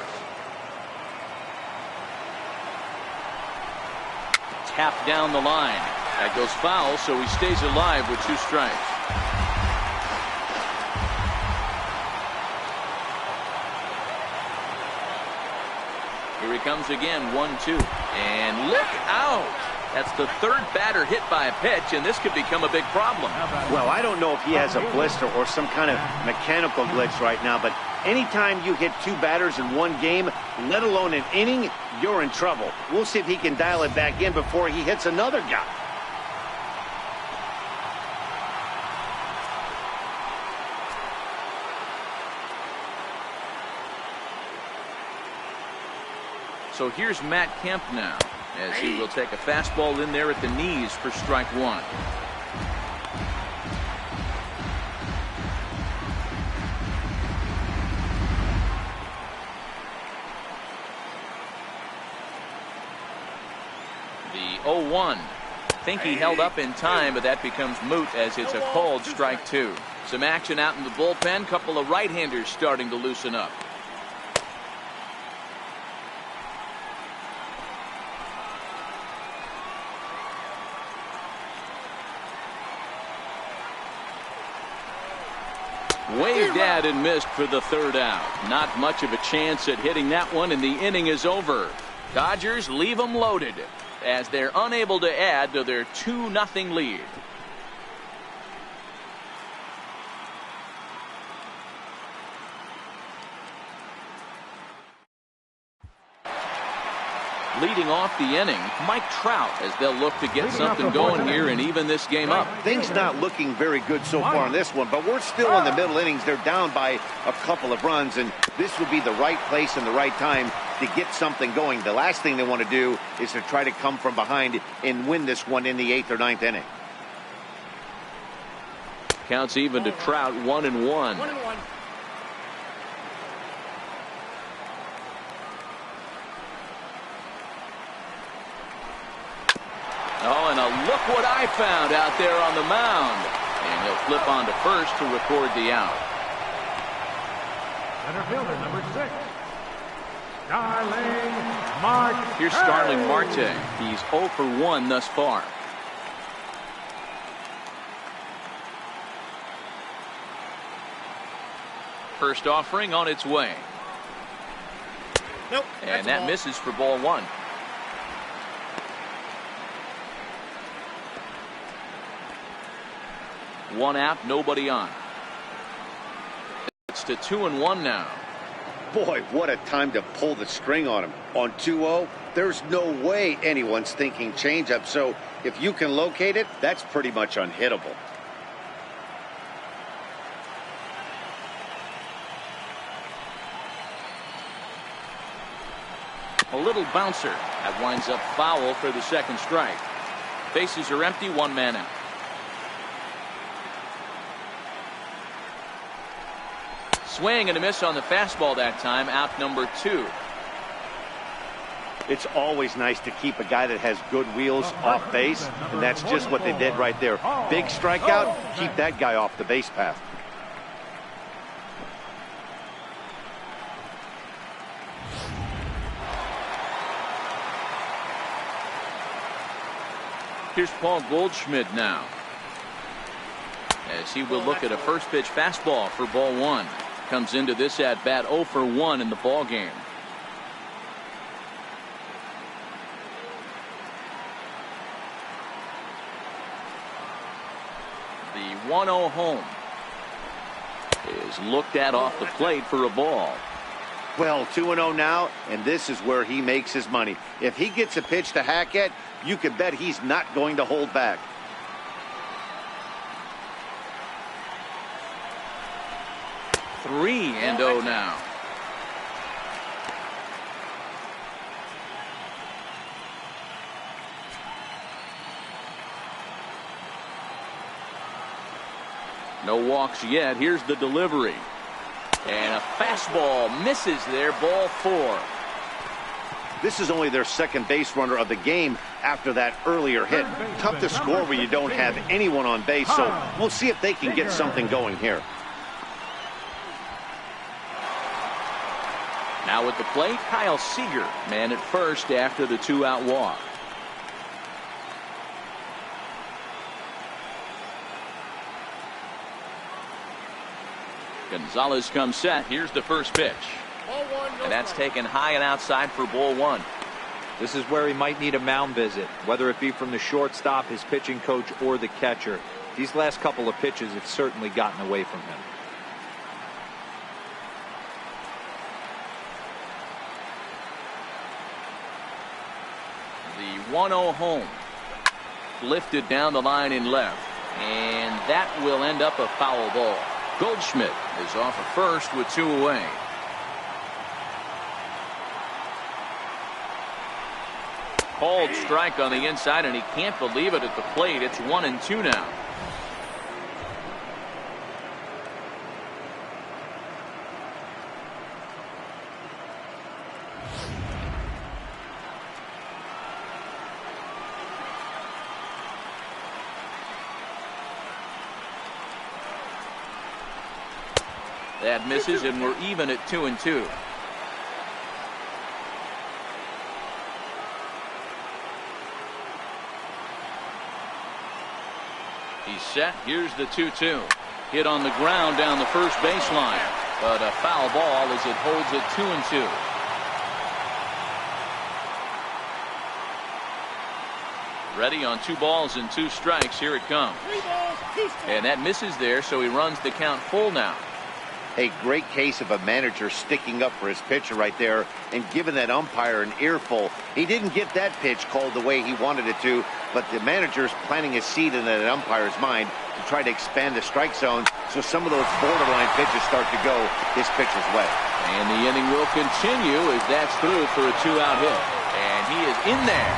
Tapped down the line. That goes foul, so he stays alive with 2 strikes. Here he comes again, 1-2. And look out! That's the 3rd batter hit by a pitch, and this could become a big problem. Well, I don't know if he has a blister or some kind of mechanical glitch right now, but anytime you hit 2 batters in one game, let alone an inning, you're in trouble. We'll see if he can dial it back in before he hits another guy. So here's Matt Kemp now, as he will take a fastball in there at the knees for strike 1. The 0-1. Think he held up in time, but that becomes moot as it's a called strike 2. Some action out in the bullpen. Couple of right-handers starting to loosen up. Waved at and missed for the 3rd out. Not much of a chance at hitting that one, and the inning is over. Dodgers leave them loaded as they're unable to add to their 2-0 lead. Leading off the inning, Mike Trout, as they'll look to get something going here and even this game up. Things not looking very good so far in this one, but we're still in the middle innings. They're down by a couple of runs, and this would be the right place and the right time to get something going. The last thing they want to do is to try to come from behind and win this one in the 8th or 9th inning. Counts even to Trout, 1-1. Oh, and look what I found out there on the mound. And he'll flip on to first to record the out. Center fielder, number 6. Starling Marte. Here's Starling Marte. He's 0 for 1 thus far. First offering on its way. Nope. And that misses for ball 1. One out, nobody on. It's to 2-1 now. Boy, what a time to pull the string on him. On 2-0, there's no way anyone's thinking changeup. So if you can locate it, that's pretty much unhittable. A little bouncer. That winds up foul for the 2nd strike. Bases are empty, 1 man out. Swing and a miss on the fastball that time. Out number 2. It's always nice to keep a guy that has good wheels off base, and that's just what they did right there. Big strikeout, keep that guy off the base path. Here's Paul Goldschmidt now, as he will look at a first pitch fastball for ball one. Comes into this at bat 0 for 1 in the ball game. The 1-0 home is looked at off the plate for a ball. Well, 2-0 now, and this is where he makes his money. If he gets a pitch to hack at, you can bet he's not going to hold back. 3-0 now. No walks yet. Here's the delivery. And a fastball misses there. Ball 4. This is only their second base runner of the game after that earlier hit. Tough to score when you don't have anyone on base, so we'll see if they can get something going here. Now at the plate, Kyle Seager, man at first after the 2-out walk. Gonzalez comes set. Here's the first pitch. And that's taken high and outside for ball 1. This is where he might need a mound visit, whether it be from the shortstop, his pitching coach, or the catcher. These last couple of pitches have certainly gotten away from him. The 1-0 home. Lifted down the line in left. And that will end up a foul ball. Goldschmidt is off at first with 2 away. Called strike on the inside, and he can't believe it at the plate. It's 1-2 now. That misses, and we're even at 2-2. He's set. Here's the 2-2. Hit on the ground down the first baseline, but a foul ball as it holds it 2-2. Ready on 2 balls and 2 strikes. Here it comes. And that misses there, so he runs the count full now. A great case of a manager sticking up for his pitcher right there and giving that umpire an earful. He didn't get that pitch called the way he wanted it to, but the manager's planting a seed in that umpire's mind to try to expand the strike zone so some of those borderline pitches start to go his pitcher's way. And the inning will continue as that's through for a 2-out hit. And he is in there.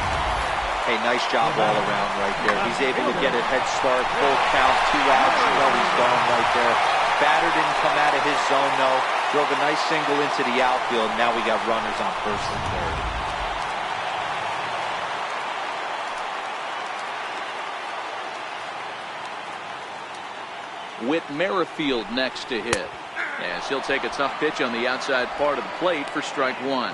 Hey, nice job all around right there. He's able to get a head start, full count, 2 outs. You know he's gone right there. Batter didn't come out of his zone, though. Drove a nice single into the outfield. Now we got runners on first and third. Whit Merrifield next to hit, as he'll take a tough pitch on the outside part of the plate for strike 1.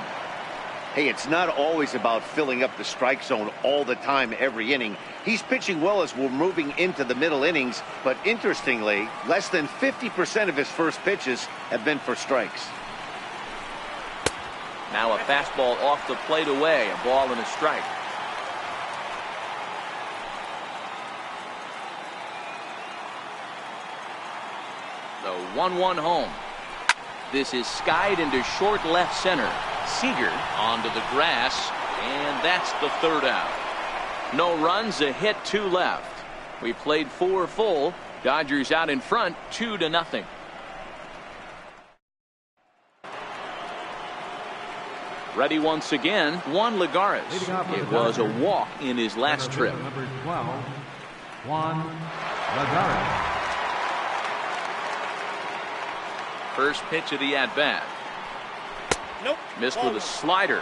Hey, it's not always about filling up the strike zone all the time every inning. He's pitching well as we're moving into the middle innings, but interestingly, less than 50% of his first pitches have been for strikes. Now a fastball off the plate away, a ball and a strike. The 1-1 home. This is skied into short left center. Seager onto the grass, and that's the 3rd out. No runs, a hit, 2 left. We played 4 full. Dodgers out in front, 2-0. Ready once again, Juan Lagares. It was a walk in his last trip. Number 12, Juan Lagares. First pitch of the at-bat. Nope. Missed with a slider.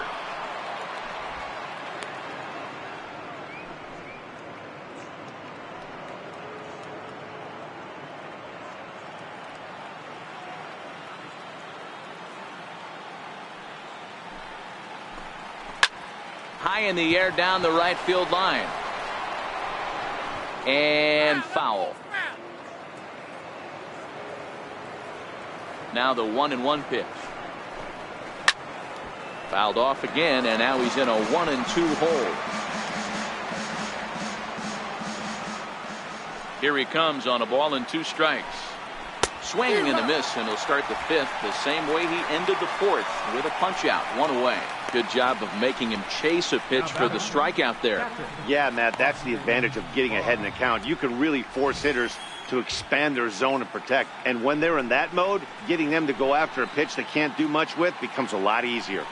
High in the air down the right field line. And foul. Now the 1-1 pitch. Fouled off again, and now he's in a 1-2 hole. Here he comes on a ball and 2 strikes. Swing and a miss, and he'll start the 5th the same way he ended the 4th, with a punch out, 1 away. Good job of making him chase a pitch for the strikeout there. Yeah, Matt, that's the advantage of getting ahead in the count. You can really force hitters to expand their zone and protect. And when they're in that mode, getting them to go after a pitch they can't do much with becomes a lot easier.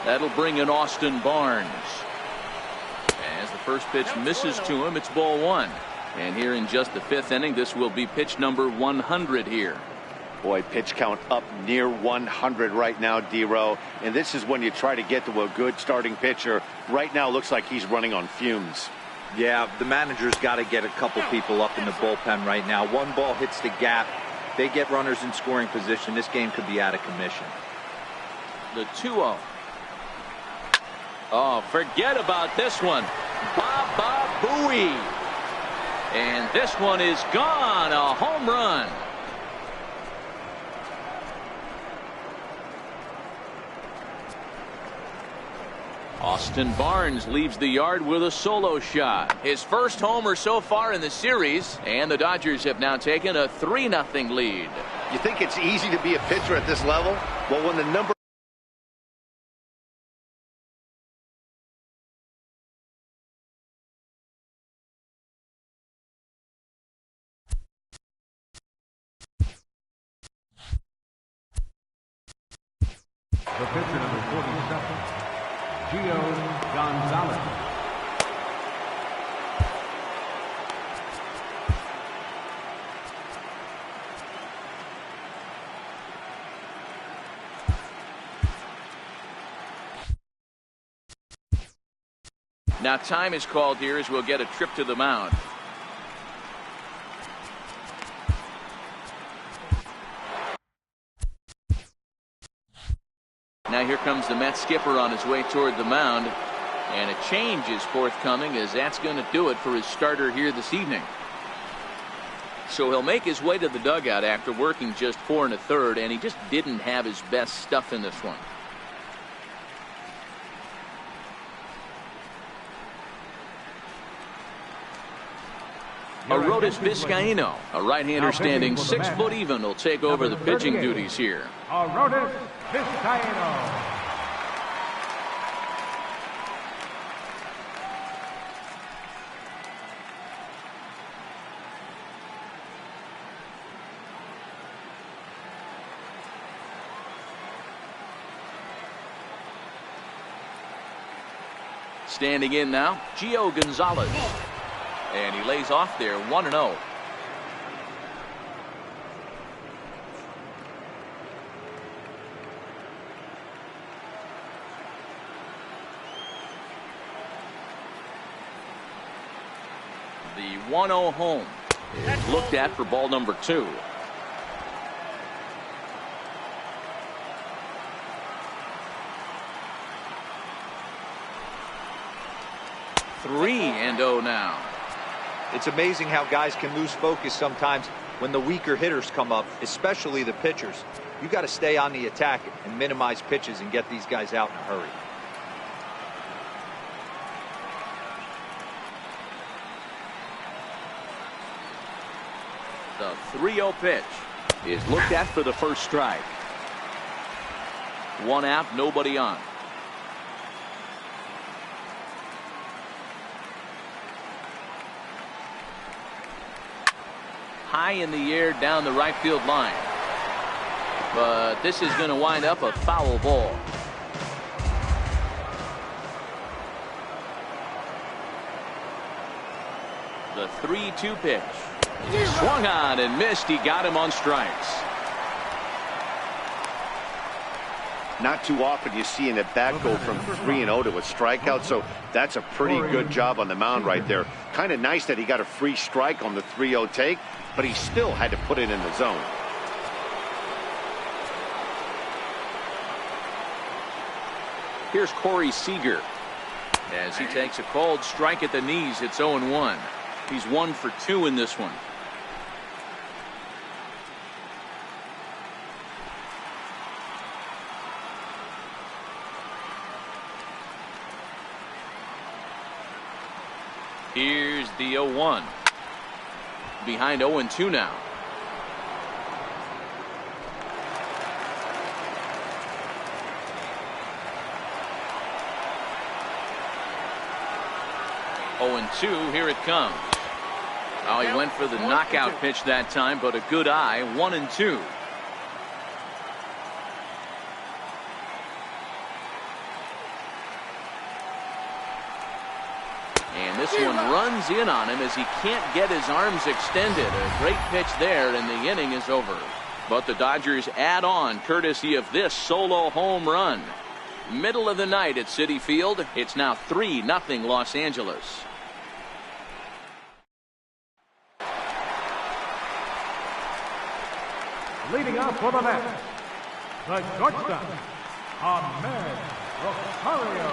That'll bring in Austin Barnes. As the first pitch misses to him, it's ball 1. And here in just the 5th inning, this will be pitch number 100 here. Boy, pitch count up near 100 right now, D-Row. And this is when you try to get to a good starting pitcher. Right now, looks like he's running on fumes. Yeah, the manager's got to get a couple people up in the bullpen right now. One ball hits the gap. They get runners in scoring position. This game could be out of commission. The 2-0. Oh, forget about this one. Baba Booey. And this one is gone. A home run. Austin Barnes leaves the yard with a solo shot. His first homer so far in the series, and the Dodgers have now taken a 3-0 lead. You think it's easy to be a pitcher at this level? Well, when the number The pitcher number 47, Gio Gonzalez. Now time is called here as we'll get a trip to the mound. Now here comes the Mets skipper on his way toward the mound, and a change is forthcoming, as that's going to do it for his starter here this evening. So he'll make his way to the dugout after working just 4 1/3, and he just didn't have his best stuff in this one. Arodys Vizcaíno, a right-hander standing 6 foot even, will take over the pitching duties here. Arodys Vizcaíno. Standing in now, Gio Gonzalez. And he lays off there, 1-0. The 1-0 home is looked at for ball number 2. Three and 0 now. It's amazing how guys can lose focus sometimes when the weaker hitters come up, especially the pitchers. You got to stay on the attack and minimize pitches and get these guys out in a hurry. The 3-0 pitch is looked at for the first strike. 1 out, nobody on. High in the air down the right field line. But this is going to wind up a foul ball. The 3-2 pitch. He swung on and missed. He got him on strikes. Not too often you see an at-bat go from 3-0 to a strikeout, so that's a pretty good job on the mound right there. Kind of nice that he got a free strike on the 3-0 take, but he still had to put it in the zone. Here's Corey Seager. As he takes a cold strike at the knees, it's 0-1. He's 1 for 2 in this one. Here's the 0-1. Behind 0-2 now. Oh, 2, here it comes. Oh, he went for the knockout pitch that time, but a good eye. 1-2. And this one runs in on him as he can't get his arms extended. A great pitch there, and the inning is over. But the Dodgers add on courtesy of this solo home run. Middle of the night at Citi Field. It's now 3-0 Los Angeles. Leading off for the Mets, the shortstop, Ahmed Rosario.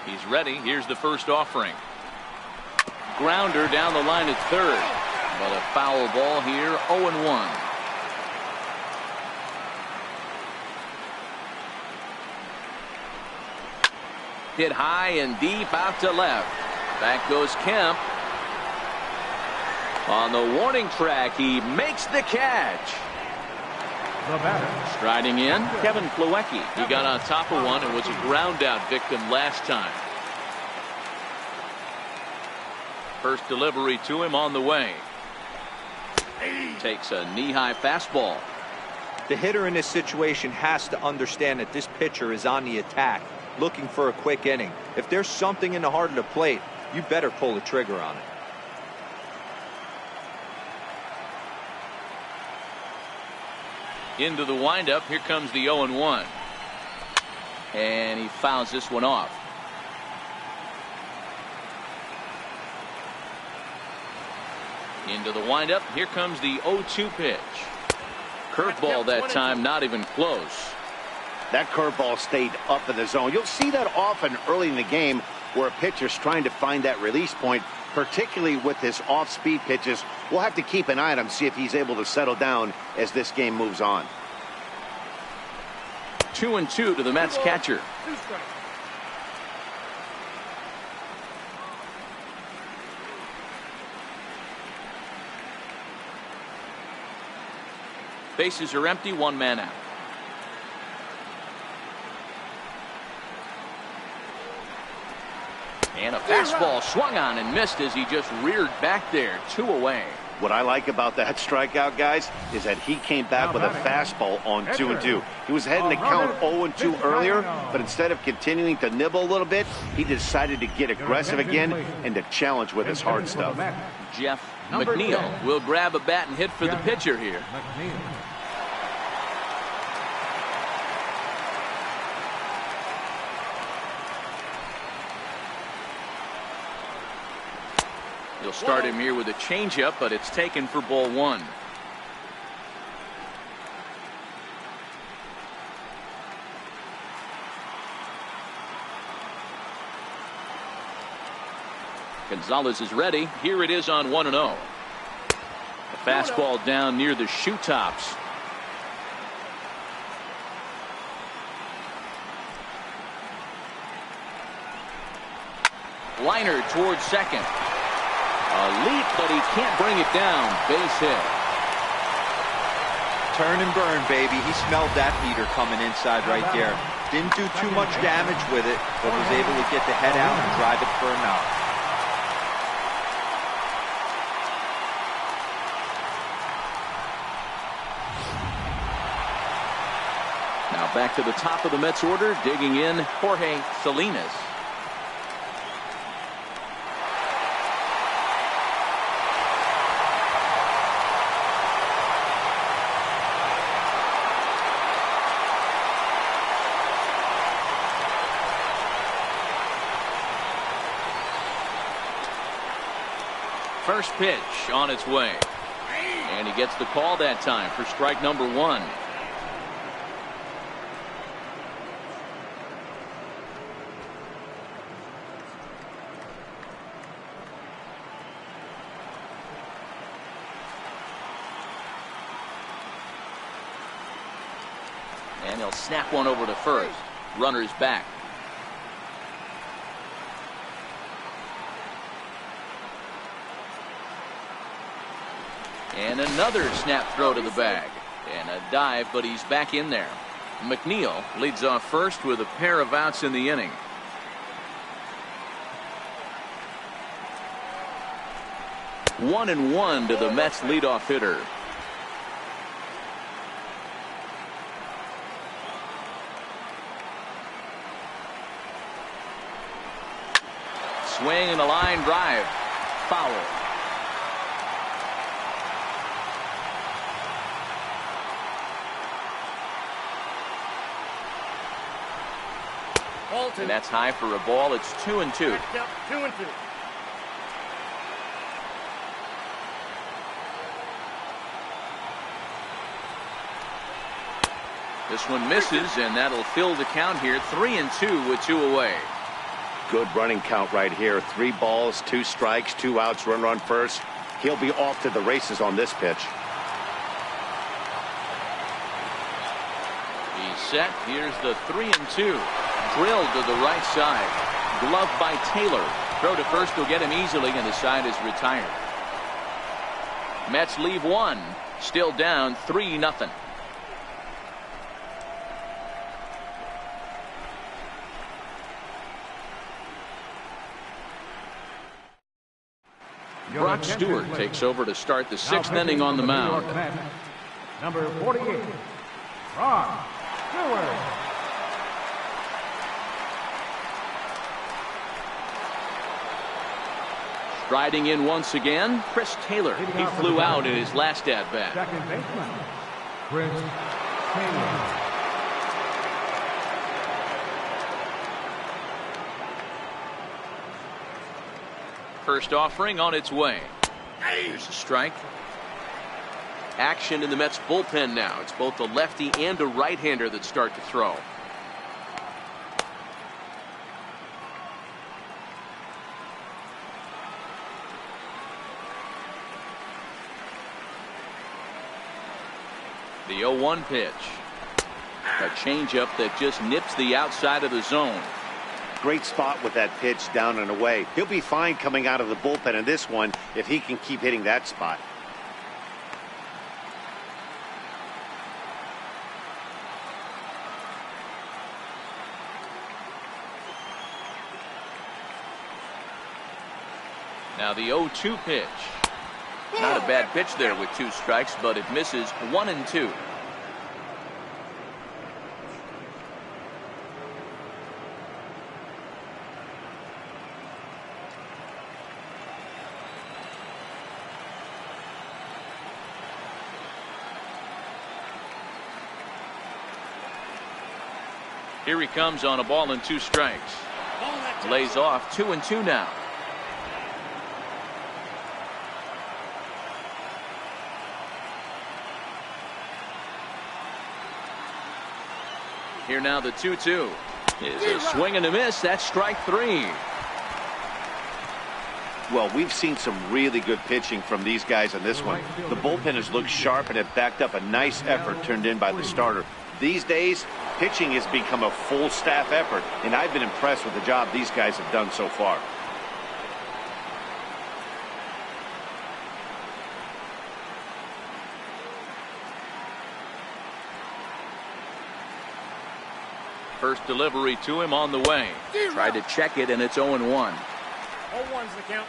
He's ready. Here's the first offering. Grounder down the line at third. But a foul ball here. 0-1. Hit high and deep out to left. Back goes Kemp. On the warning track, he makes the catch. The batter, Striding in, Kevin Plawecki. He got on top of one and was a ground out victim last time. First delivery to him on the way. Takes a knee-high fastball. The hitter in this situation has to understand that this pitcher is on the attack, looking for a quick inning. If there's something in the heart of the plate, you better pull the trigger on it. Into the windup. Here comes the 0-1. And he fouls this one off. Into the windup. Here comes the 0-2 pitch. Curveball that time, not even close. That curveball stayed up in the zone. You'll see that often early in the game where a pitcher's trying to find that release point, particularly with his off-speed pitches. We'll have to keep an eye on him, see if he's able to settle down as this game moves on. 2-2 to the Mets catcher. Bases are empty, 1 man out. And a fastball swung on and missed as he just reared back there. 2 away. What I like about that strikeout, guys, is that he came back with a fastball on 2-2. He was heading to count 0-2 earlier, but instead of continuing to nibble a little bit, he decided to get aggressive again and to challenge with his hard stuff. Jeff McNeil will grab a bat and hit for the pitcher here. You'll start him here with a changeup, but it's taken for ball 1. Gonzalez is ready. Here it is on 1-0. A fastball down near the shoe tops. Liner towards second. A leap, but he can't bring it down. Base hit. Turn and burn, baby. He smelled that heater coming inside right there. Didn't do too much damage with it, but was able to get the head out and drive it for a knock. Now back to the top of the Mets order, digging in Jorge Salinas. First pitch on its way. And he gets the call that time for strike number one. And he'll snap one over to first. Runner's back. And another snap throw to the bag. And a dive, but he's back in there. McNeil leads off first with a pair of outs in the inning. One and one to the Mets leadoff hitter. Swing and a line drive. Foul. And that's high for a ball. It's 2-2. 2-2. This one misses, and that'll fill the count here. 3-2 with 2 away. Good running count right here. 3 balls, 2 strikes, 2 outs, runner on first. He'll be off to the races on this pitch. He's set. Here's the 3-2. Drilled to the right side. Gloved by Taylor. Throw to first will get him easily, and the side is retired. Mets leave one. Still down 3-0. Brock Stewart takes over to start the 6th inning on the mound. Number 48, Brock Stewart. Striding in once again, Chris Taylor. He flew out in his last at-bat. Second baseman, Chris Taylor. First offering on its way. Here's a strike. Action in the Mets bullpen now. It's both a lefty and a right-hander that start to throw. The 0-1 pitch. A changeup that just nips the outside of the zone. Great spot with that pitch down and away. He'll be fine coming out of the bullpen in this one if he can keep hitting that spot. Now the 0-2 pitch. Not a bad pitch there with 2 strikes, but it misses. 1-2. Here he comes on a ball and 2 strikes. Lays off 2-2 now. Here now the 2-2 is a swing and a miss. That's strike 3. Well, we've seen some really good pitching from these guys on this one. The bullpen has looked sharp and have backed up a nice effort turned in by the starter. These days, pitching has become a full staff effort, and I've been impressed with the job these guys have done so far. First delivery to him on the way. Tried to check it, and it's 0-1. 0-1's the count.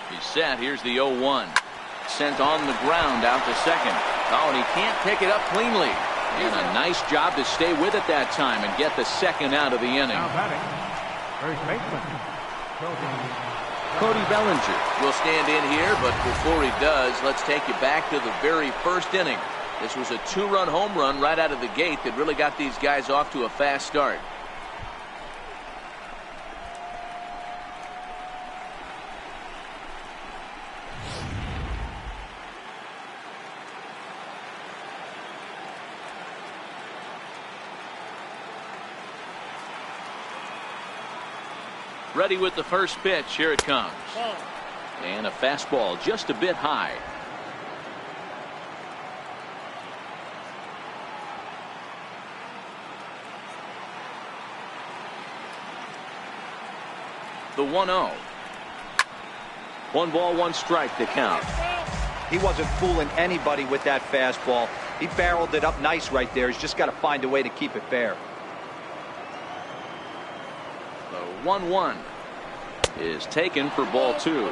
He's set. Here's the 0-1. Sent on the ground out to second. Oh, and he can't pick it up cleanly. And a nice job to stay with it that time and get the second out of the inning. Now batting, first baseman, Kobe Cody Bellinger will stand in here, but before he does, let's take you back to the very first inning. This was a 2-run home run right out of the gate that really got these guys off to a fast start. Ready with the first pitch. Here it comes. And a fastball just a bit high. The 1-0. 1 ball, 1 strike to count. He wasn't fooling anybody with that fastball. He barreled it up nice right there. He's just got to find a way to keep it fair. The 1-1 is taken for ball 2.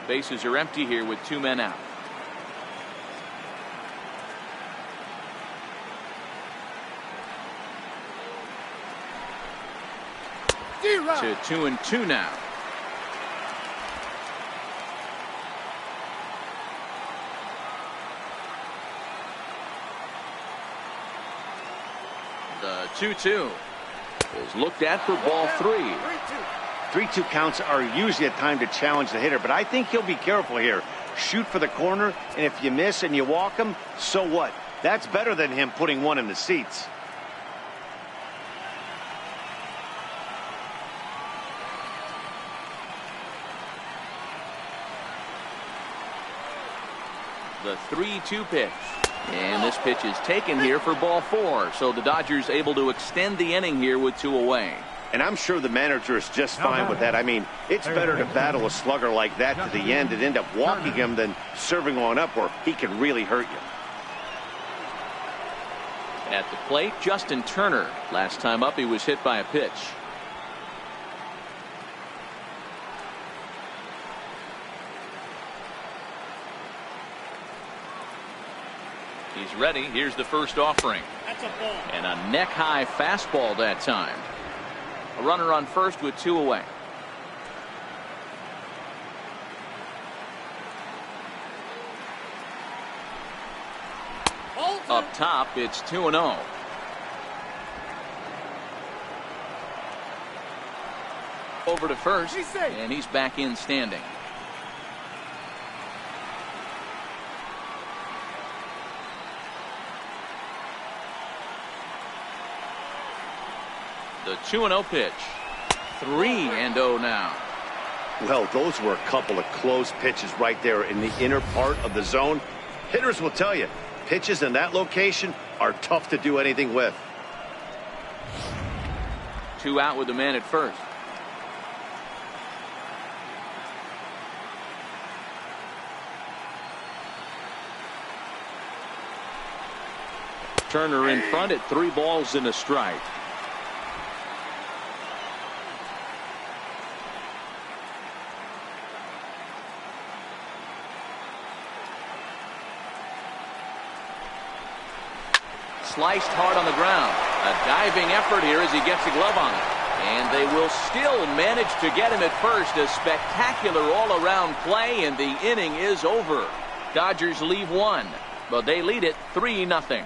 Bases are empty here with 2 men out. To 2-2 now. The 2-2 is looked at for ball 3. 3-2 counts are usually a time to challenge the hitter, but I think he'll be careful here. Shoot for the corner, and if you miss and you walk him, so what? That's better than him putting one in the seats. The 3-2 pitch. And this pitch is taken here for ball 4. So the Dodgers able to extend the inning here with 2 away. And I'm sure the manager is just fine with that. I mean, it's better to battle a slugger like that to the end and end up walking him than serving one up where he can really hurt you. At the plate, Justin Turner. Last time up, he was hit by a pitch. He's ready. Here's the first offering. And a neck-high fastball that time. A runner on first with 2 away. Up top, it's 2-0. Over to first, and he's back in standing. The 2-0 pitch. 3-0 now. Well, those were a couple of close pitches right there in the inner part of the zone. Hitters will tell you, pitches in that location are tough to do anything with. 2 out with the man at first. Turner in front at 3 balls and a strike. Sliced hard on the ground. A diving effort here as he gets a glove on it. And they will still manage to get him at first. A spectacular all-around play, and the inning is over. Dodgers leave 1, but they lead it 3-0.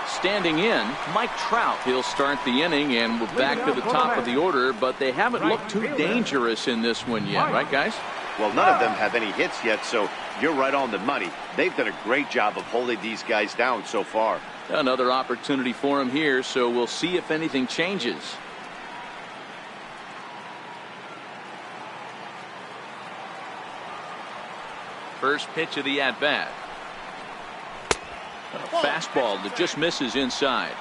Standing in, Mike Trout. He'll start the inning, and we're back to the top of the order, but they haven't looked too dangerous in this one yet, right, guys? Well, none of them have any hits yet, so you're right on the money. They've done a great job of holding these guys down so far. Another opportunity for him here, so we'll see if anything changes. First pitch of the at-bat. A fastball that just misses inside.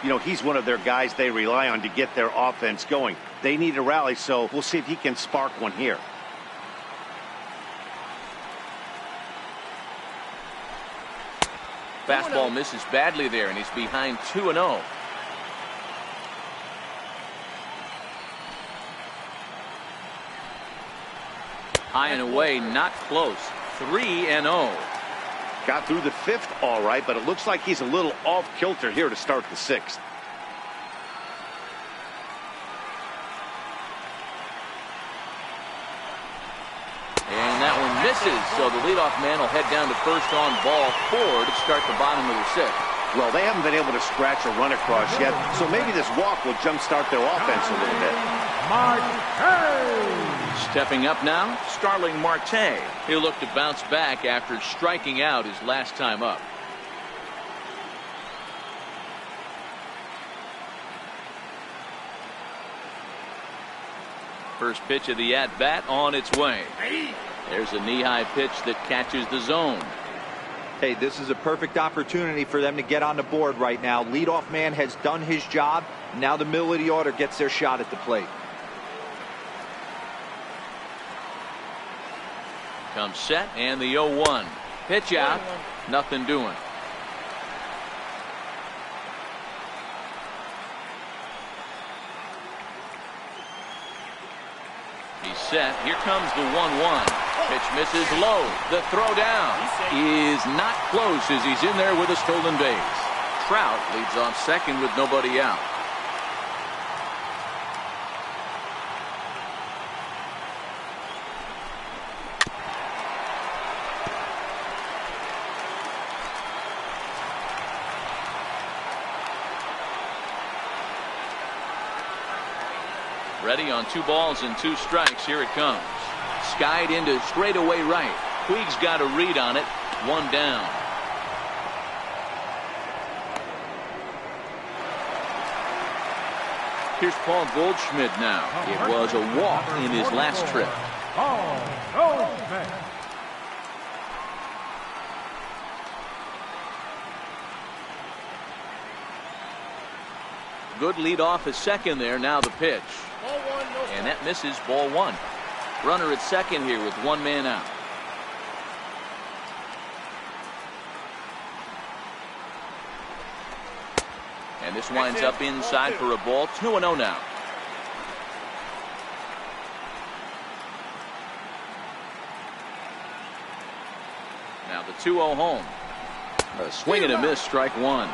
You know, he's one of their guys they rely on to get their offense going. They need a rally, so we'll see if he can spark one here. Fastball misses badly there, and he's behind 2-0. High and away, not close. 3-0. Got through the 5th all right, but it looks like he's a little off kilter here to start the 6th. And that one misses, so the leadoff man will head down to first on ball 4 to start the bottom of the 6th. Well, they haven't been able to scratch a run across yet, so maybe this walk will jumpstart their offense a little bit. Stepping up now, Starling Marte. He'll look to bounce back after striking out his last time up. First pitch of the at-bat on its way. There's a knee-high pitch that catches the zone. Hey, this is a perfect opportunity for them to get on the board right now. Leadoff man has done his job. Now the middle of the order gets their shot at the plate. Comes set and the 0-1. Pitch out. Nothing doing. He's set. Here comes the 1-1. Pitch misses low. The throw down is not close as he's in there with a stolen base. Trout leads off second with nobody out. Ready on 2 balls and 2 strikes. Here it comes. Skied into straightaway right. Puig's got a read on it. 1 down. Here's Paul Goldschmidt now. It was a walk in his last trip. Good lead off at second there. Now the pitch. And that misses. Ball 1. Runner at second here with 1 man out. And this winds up inside for a ball. 2-0 now. Now the 2-0 home. A swing and a miss. Strike 1.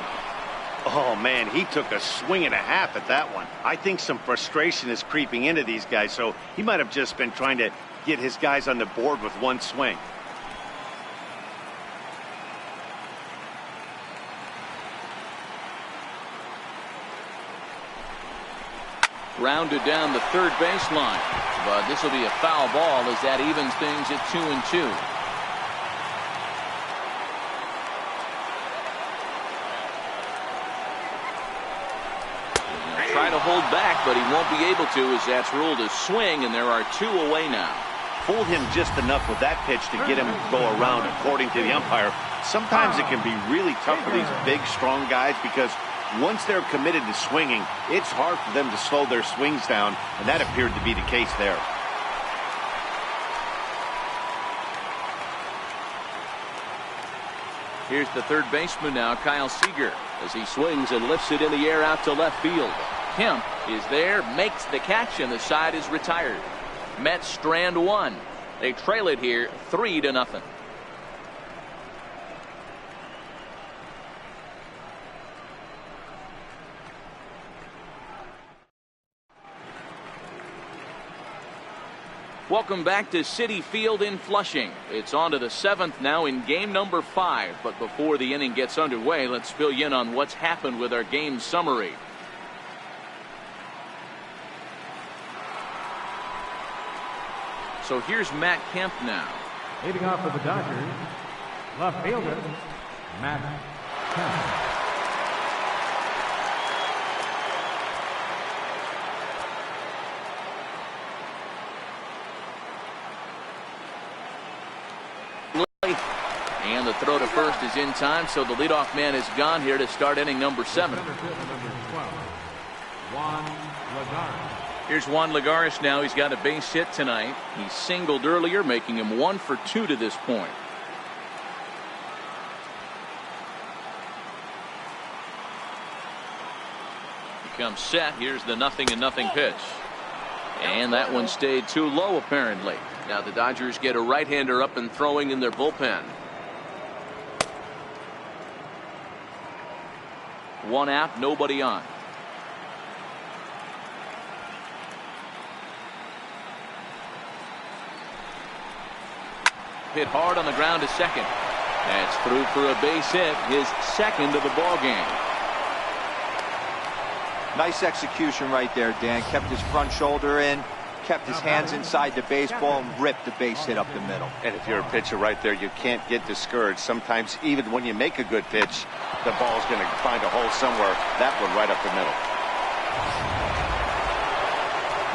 Oh, man, he took a swing and a half at that one. I think some frustration is creeping into these guys, so he might have just been trying to get his guys on the board with 1 swing. Rounded down the third baseline, but this will be a foul ball as that evens things at 2-2. Try to hold back, but he won't be able to as that's ruled a swing, and there are 2 away now. Fooled him just enough with that pitch to get him to go around, according to the umpire. Sometimes it can be really tough for these big, strong guys because once they're committed to swinging, it's hard for them to slow their swings down, and that appeared to be the case there. Here's the third baseman now, Kyle Seager, as he swings and lifts it in the air out to left field. Kemp is there, makes the catch, and the side is retired. Mets strand 1. They trail it here 3-0. Welcome back to Citi Field in Flushing. It's on to the 7th now in game number 5. But before the inning gets underway, let's fill you in on what's happened with our game summary. So here's Matt Kemp now. Leading off for the Dodgers, left fielder, Matt Kemp. And the throw to first is in time, so the leadoff man is gone here to start inning number 7. Here's Juan Lagares now. He's got a base hit tonight. He singled earlier, making him 1 for 2 to this point. He comes set. Here's the 0-0 pitch. And that one stayed too low, apparently. Now the Dodgers get a right-hander up and throwing in their bullpen. One out, nobody on. Hit hard on the ground to second. That's through for a base hit, his second of the ball game. Nice execution right there, Dan. Kept his front shoulder in, kept his hands inside the baseball, and ripped the base hit up the middle. And if you're a pitcher right there, you can't get discouraged. Sometimes even when you make a good pitch, the ball's going to find a hole somewhere. That one right up the middle.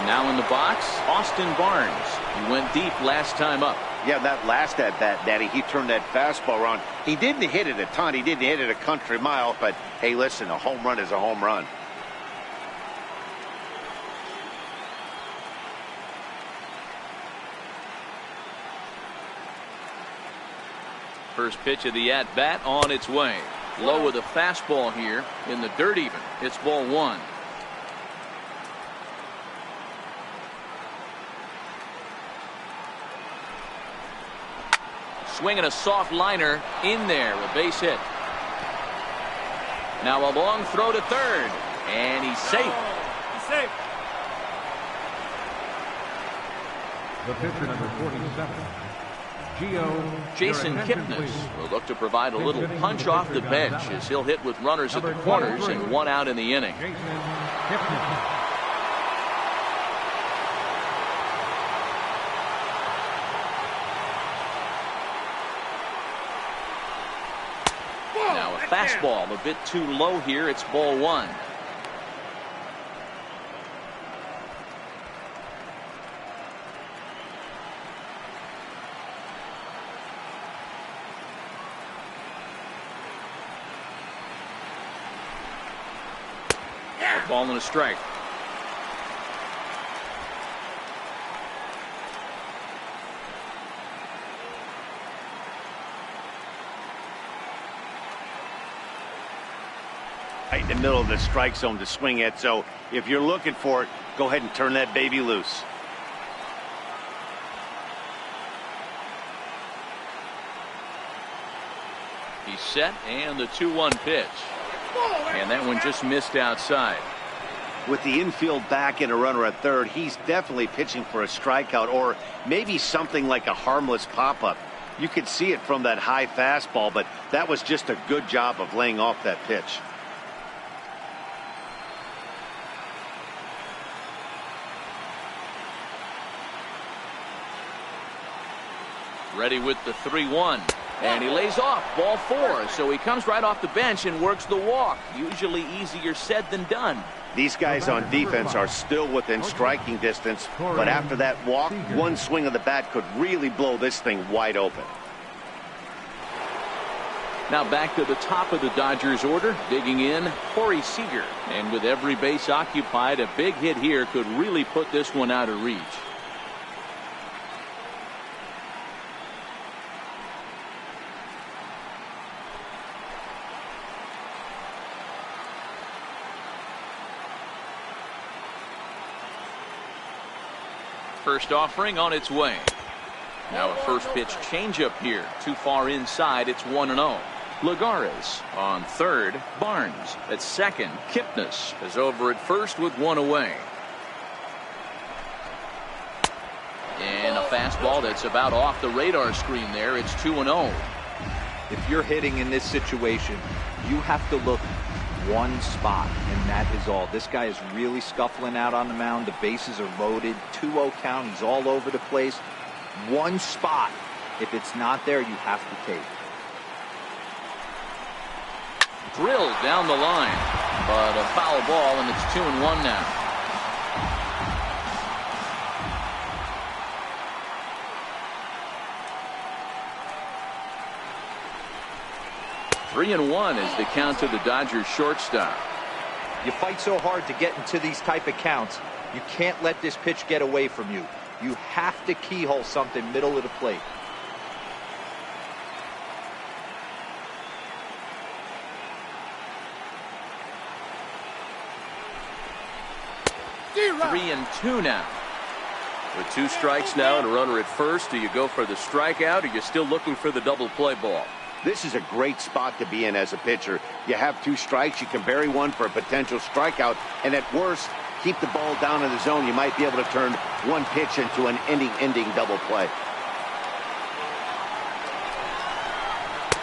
Now in the box, Austin Barnes. He went deep last time up. Yeah, that last at bat, Daddy, he turned that fastball around. He didn't hit it a ton. He didn't hit it a country mile. But, hey, listen, a home run is a home run. First pitch of the at-bat on its way. Low with a fastball here in the dirt even. It's ball one. Swinging a soft liner in there, a base hit. Now a long throw to third, and he's safe. He's safe. The pitcher number 47, Jason Kipnis will look to provide a little punch off the bench as he'll hit with runners at the corners and one out in the inning. Jason Kipnis. Now a fastball a bit too low here. It's ball one. Ball and a strike. Right in the middle of the strike zone to swing at. So if you're looking for it, go ahead and turn that baby loose. He's set, and the 2-1 pitch. And that one just missed outside. With the infield back and a runner at third, he's definitely pitching for a strikeout or maybe something like a harmless pop-up. You could see it from that high fastball, but that was just a good job of laying off that pitch. Ready with the 3-1. And he lays off ball four. So he comes right off the bench and works the walk. Usually easier said than done. These guys on defense are still within striking distance, but after that walk, one swing of the bat could really blow this thing wide open. Now back to the top of the Dodgers order, digging in, Corey Seager. And with every base occupied, a big hit here could really put this one out of reach. First offering on its way. Now a first pitch changeup here. Too far inside. It's 1-0. Lagares on third. Barnes at second. Kipnis is over at first with one away. And a fastball that's about off the radar screen there. It's 2-0. If you're hitting in this situation, you have to look one spot, and that is all. This guy is really scuffling out on the mound. The bases are loaded. 2-0 count. He's all over the place. One spot. If it's not there, you have to take. Drilled down the line, but a foul ball, and it's 2-1 now. Three and one is the count to the Dodgers shortstop. You fight so hard to get into these type of counts. You can't let this pitch get away from you. You have to keyhole something middle of the plate. Three and two now. With 2 strikes now and a runner at first, do you go for the strikeout or are you still looking for the double play ball? This is a great spot to be in as a pitcher. You have 2 strikes, you can bury one for a potential strikeout, and at worst, keep the ball down in the zone. You might be able to turn one pitch into an ending double play.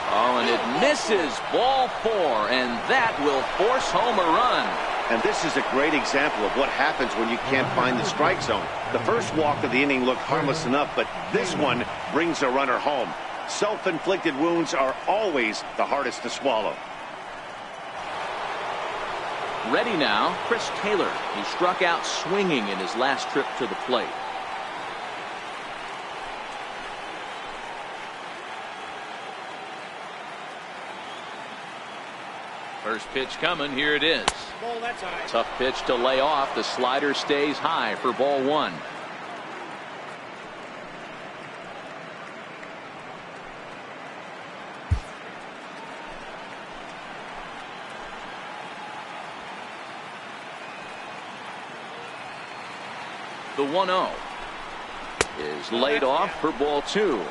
Oh, and it misses. Ball 4, and that will force home a run. And this is a great example of what happens when you can't find the strike zone. The first walk of the inning looked harmless enough, but this one brings a runner home. Self-inflicted wounds are always the hardest to swallow. Ready now, Chris Taylor. He struck out swinging in his last trip to the plate. First pitch coming. Here it is. Tough pitch to lay off. The slider stays high for ball 1. The 1-0 is laid off for ball 2.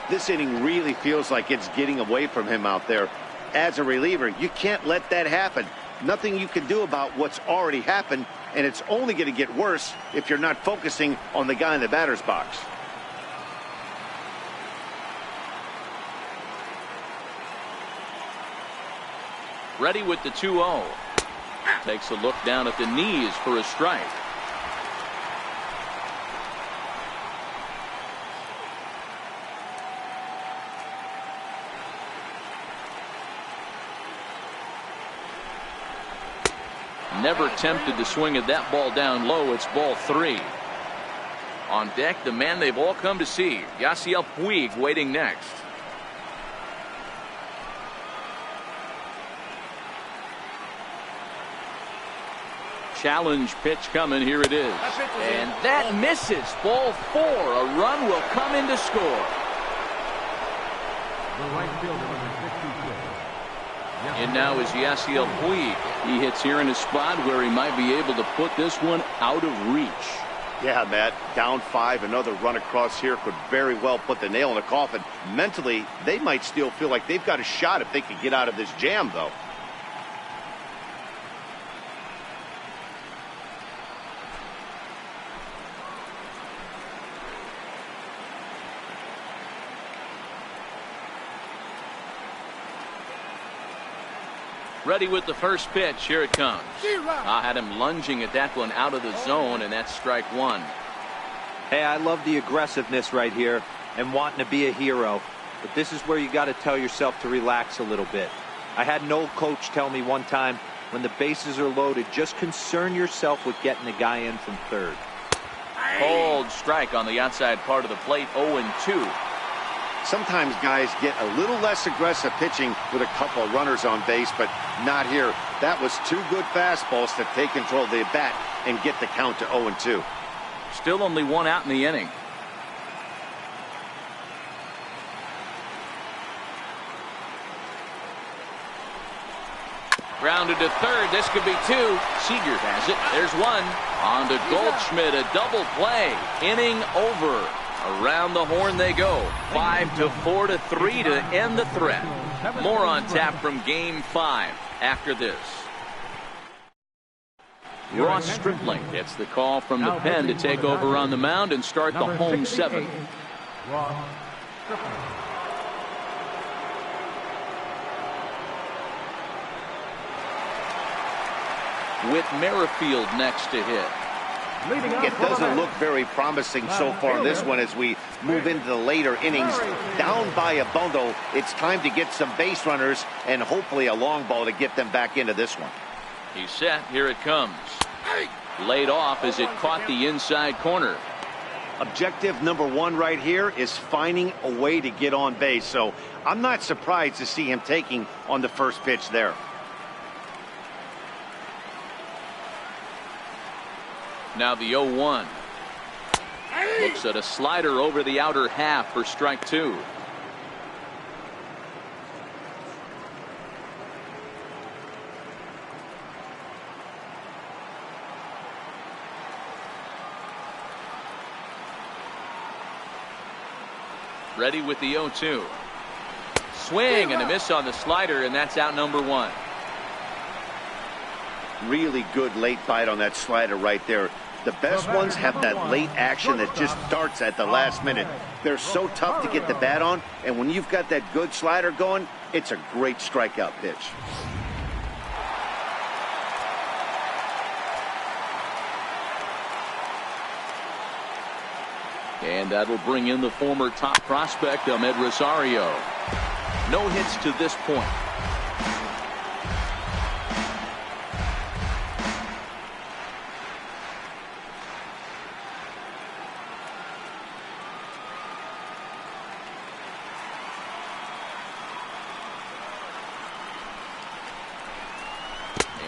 This inning really feels like it's getting away from him out there. As a reliever, you can't let that happen. Nothing you can do about what's already happened, and it's only going to get worse if you're not focusing on the guy in the batter's box. Ready with the 2-0. Takes a look down at the knees for a strike. Never tempted to swing at that ball down low. It's ball 3. On deck, the man they've all come to see, Yasiel Puig, waiting next. Challenge pitch coming. Here it is. And that misses. Ball 4. A run will come in to score. The right fielder, number 66. And now is Yasiel Puig. He hits here in a spot where he might be able to put this one out of reach. Yeah, Matt, down 5, another run across here could very well put the nail in the coffin. Mentally, they might still feel like they've got a shot if they could get out of this jam, though. Ready with the first pitch. Here it comes. I had him lunging at that one out of the zone, and that's strike 1. Hey, I love the aggressiveness right here and wanting to be a hero. But this is where you got to tell yourself to relax a little bit. I had an old coach tell me one time, when the bases are loaded, just concern yourself with getting the guy in from third. Cold strike on the outside part of the plate. 0-2. Sometimes guys get a little less aggressive pitching with a couple of runners on base, but not here. That was 2 good fastballs to take control of the bat and get the count to 0-2. Still only 1 out in the inning. Grounded to third. This could be 2. Seager has it. There's 1. On to Goldschmidt. A double play. Inning over. Around the horn they go. 5-4-3 to end the threat. More on tap from Game 5 after this. Ross Stripling gets the call from the pen to take over on the mound and start the home 7th. Ross Stripling. With Merrifield next to hit. It doesn't look very promising so far in this one as we move into the later innings. Down by a bundle, it's time to get some base runners and hopefully a long ball to get them back into this one. He's set. Here it comes. Laid off as it caught the inside corner. Objective number 1 right here is finding a way to get on base. So I'm not surprised to see him taking on the first pitch there. Now the 0-1. Looks at a slider over the outer half for strike 2. Ready with the 0-2. Swing and a miss on the slider, and that's out number 1. Really good late bite on that slider right there. The best ones have that late action that just darts at the last minute. They're so tough to get the bat on, and when you've got that good slider going, it's a great strikeout pitch. And that'll bring in the former top prospect, Ahmed Rosario. No hits to this point.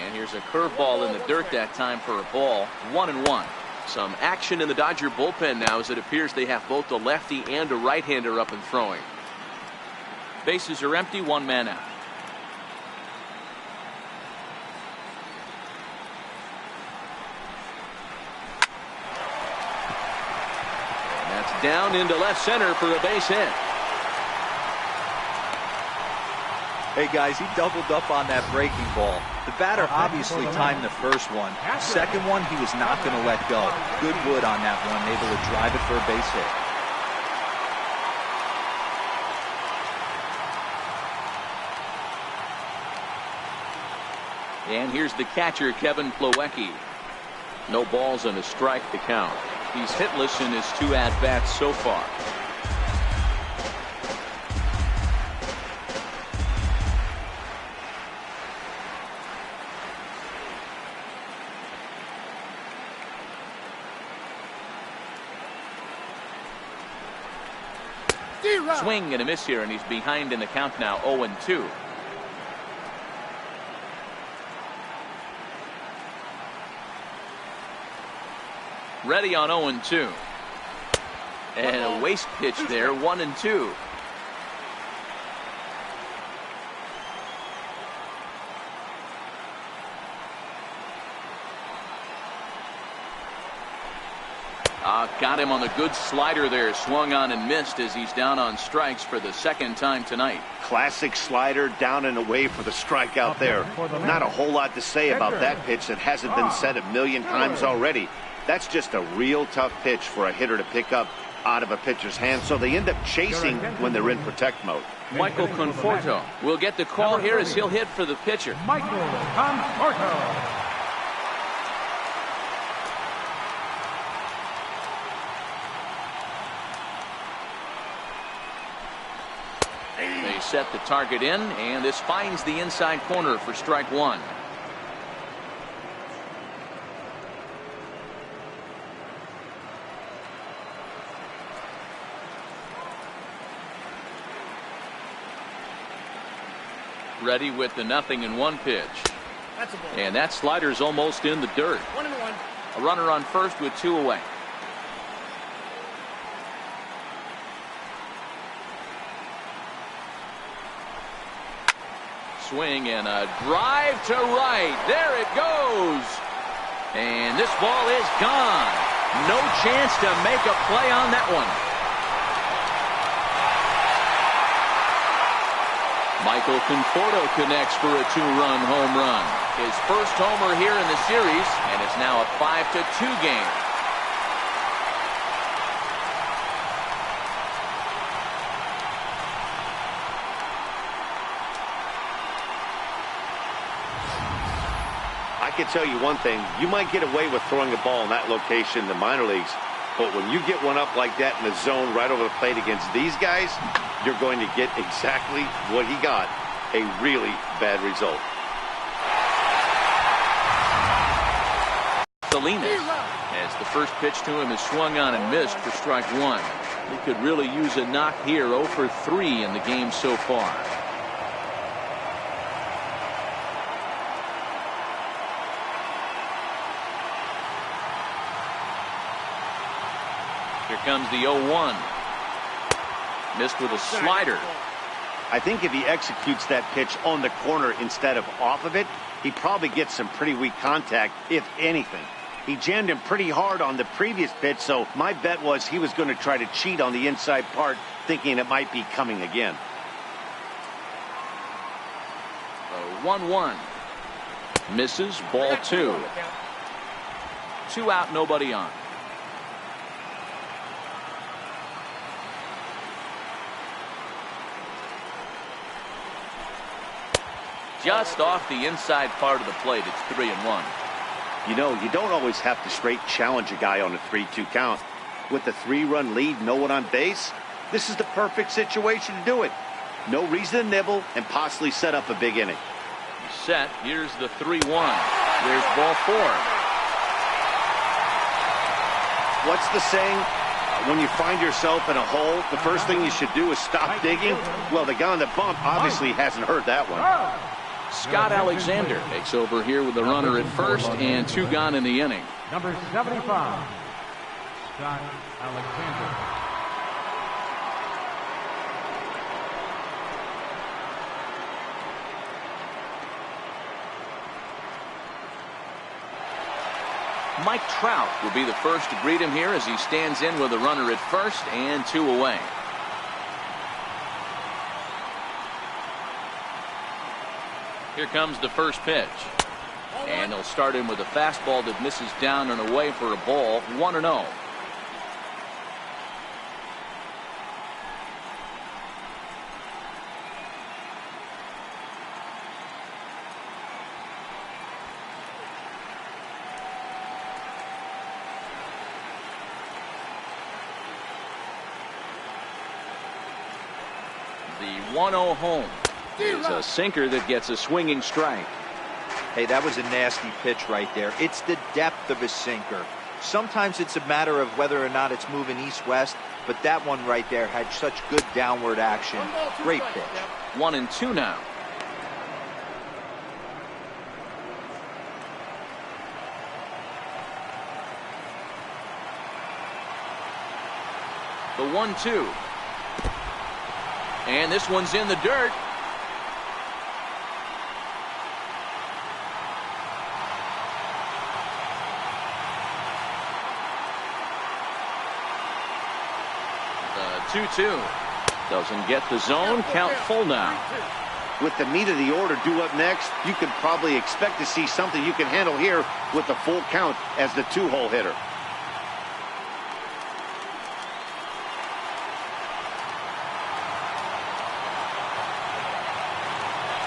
And here's a curveball in the dirt that time for a ball. 1-1. Some action in the Dodger bullpen now, as it appears they have both a lefty and a right-hander up and throwing. Bases are empty, 1 man out. And that's down into left center for a base hit. Hey guys, he doubled up on that breaking ball. The batter obviously timed the first one. Second one, he was not going to let go. Good wood on that one, able to drive it for a base hit. And here's the catcher, Kevin Plawecki. No balls and a strike to count. He's hitless in his 2 at-bats so far. Swing and a miss here, and he's behind in the count now, 0-2. Ready on 0-2. And a waste pitch there, 1-2. Got him on the good slider there. Swung on and missed as he's down on strikes for the 2nd time tonight. Classic slider, down and away for the strikeout there. Not a whole lot to say about that pitch that hasn't been said a million times already. That's just a real tough pitch for a hitter to pick up out of a pitcher's hand, so they end up chasing when they're in protect mode. Michael Conforto will get the call here as he'll hit for the pitcher. Michael Conforto. They set the target in, and this finds the inside corner for strike 1. Ready with the 0-1 pitch. That's a ball. And that slider's almost in the dirt. 1-1. A runner on first with 2 away. Swing and a drive to right. There it goes. And this ball is gone. No chance to make a play on that one. Michael Conforto connects for a 2-run home run. His first homer here in the series, and it's now a 5-2 game. I can tell you one thing, you might get away with throwing a ball in that location in the minor leagues, but when you get one up like that in the zone right over the plate against these guys, you're going to get exactly what he got, a really bad result. Salinas, as the first pitch to him is swung on and missed for strike 1. He could really use a knock here. 0 for 3 in the game so far. Here comes the 0-1. Missed with a slider. I think if he executes that pitch on the corner instead of off of it, he probably gets some pretty weak contact, if anything. He jammed him pretty hard on the previous pitch, so my bet was he was going to try to cheat on the inside part, thinking it might be coming again. 1-1. Misses, ball 2. 2 out, nobody on. Just off the inside part of the plate. It's 3-1. You know, you don't always have to straight challenge a guy on a 3-2 count. With the 3-run lead, no one on base, this is the perfect situation to do it. No reason to nibble and possibly set up a big inning. Set. Here's the 3-1. There's ball 4. What's the saying? When you find yourself in a hole, the first thing you should do is stop digging. Well, the guy on the bump obviously hasn't heard that one. Scott Alexander takes over here with the runner at first and 2 gone in the inning. Number 75, Scott Alexander. Mike Trout will be the first to greet him here as he stands in with a runner at first and 2 away. Here comes the first pitch. And they'll start him with a fastball that misses down and away for a ball. 1-0. The 1-0 home. It's a sinker that gets a swinging strike. Hey, that was a nasty pitch right there. It's the depth of a sinker. Sometimes it's a matter of whether or not it's moving east-west, but that one right there had such good downward action. Great pitch. 1-2 now. The 1-2. And this one's in the dirt. The 2-2. Doesn't get the zone. Count full now. With the meat of the order due up next, you could probably expect to see something you can handle here with the full count as the 2-hole hitter.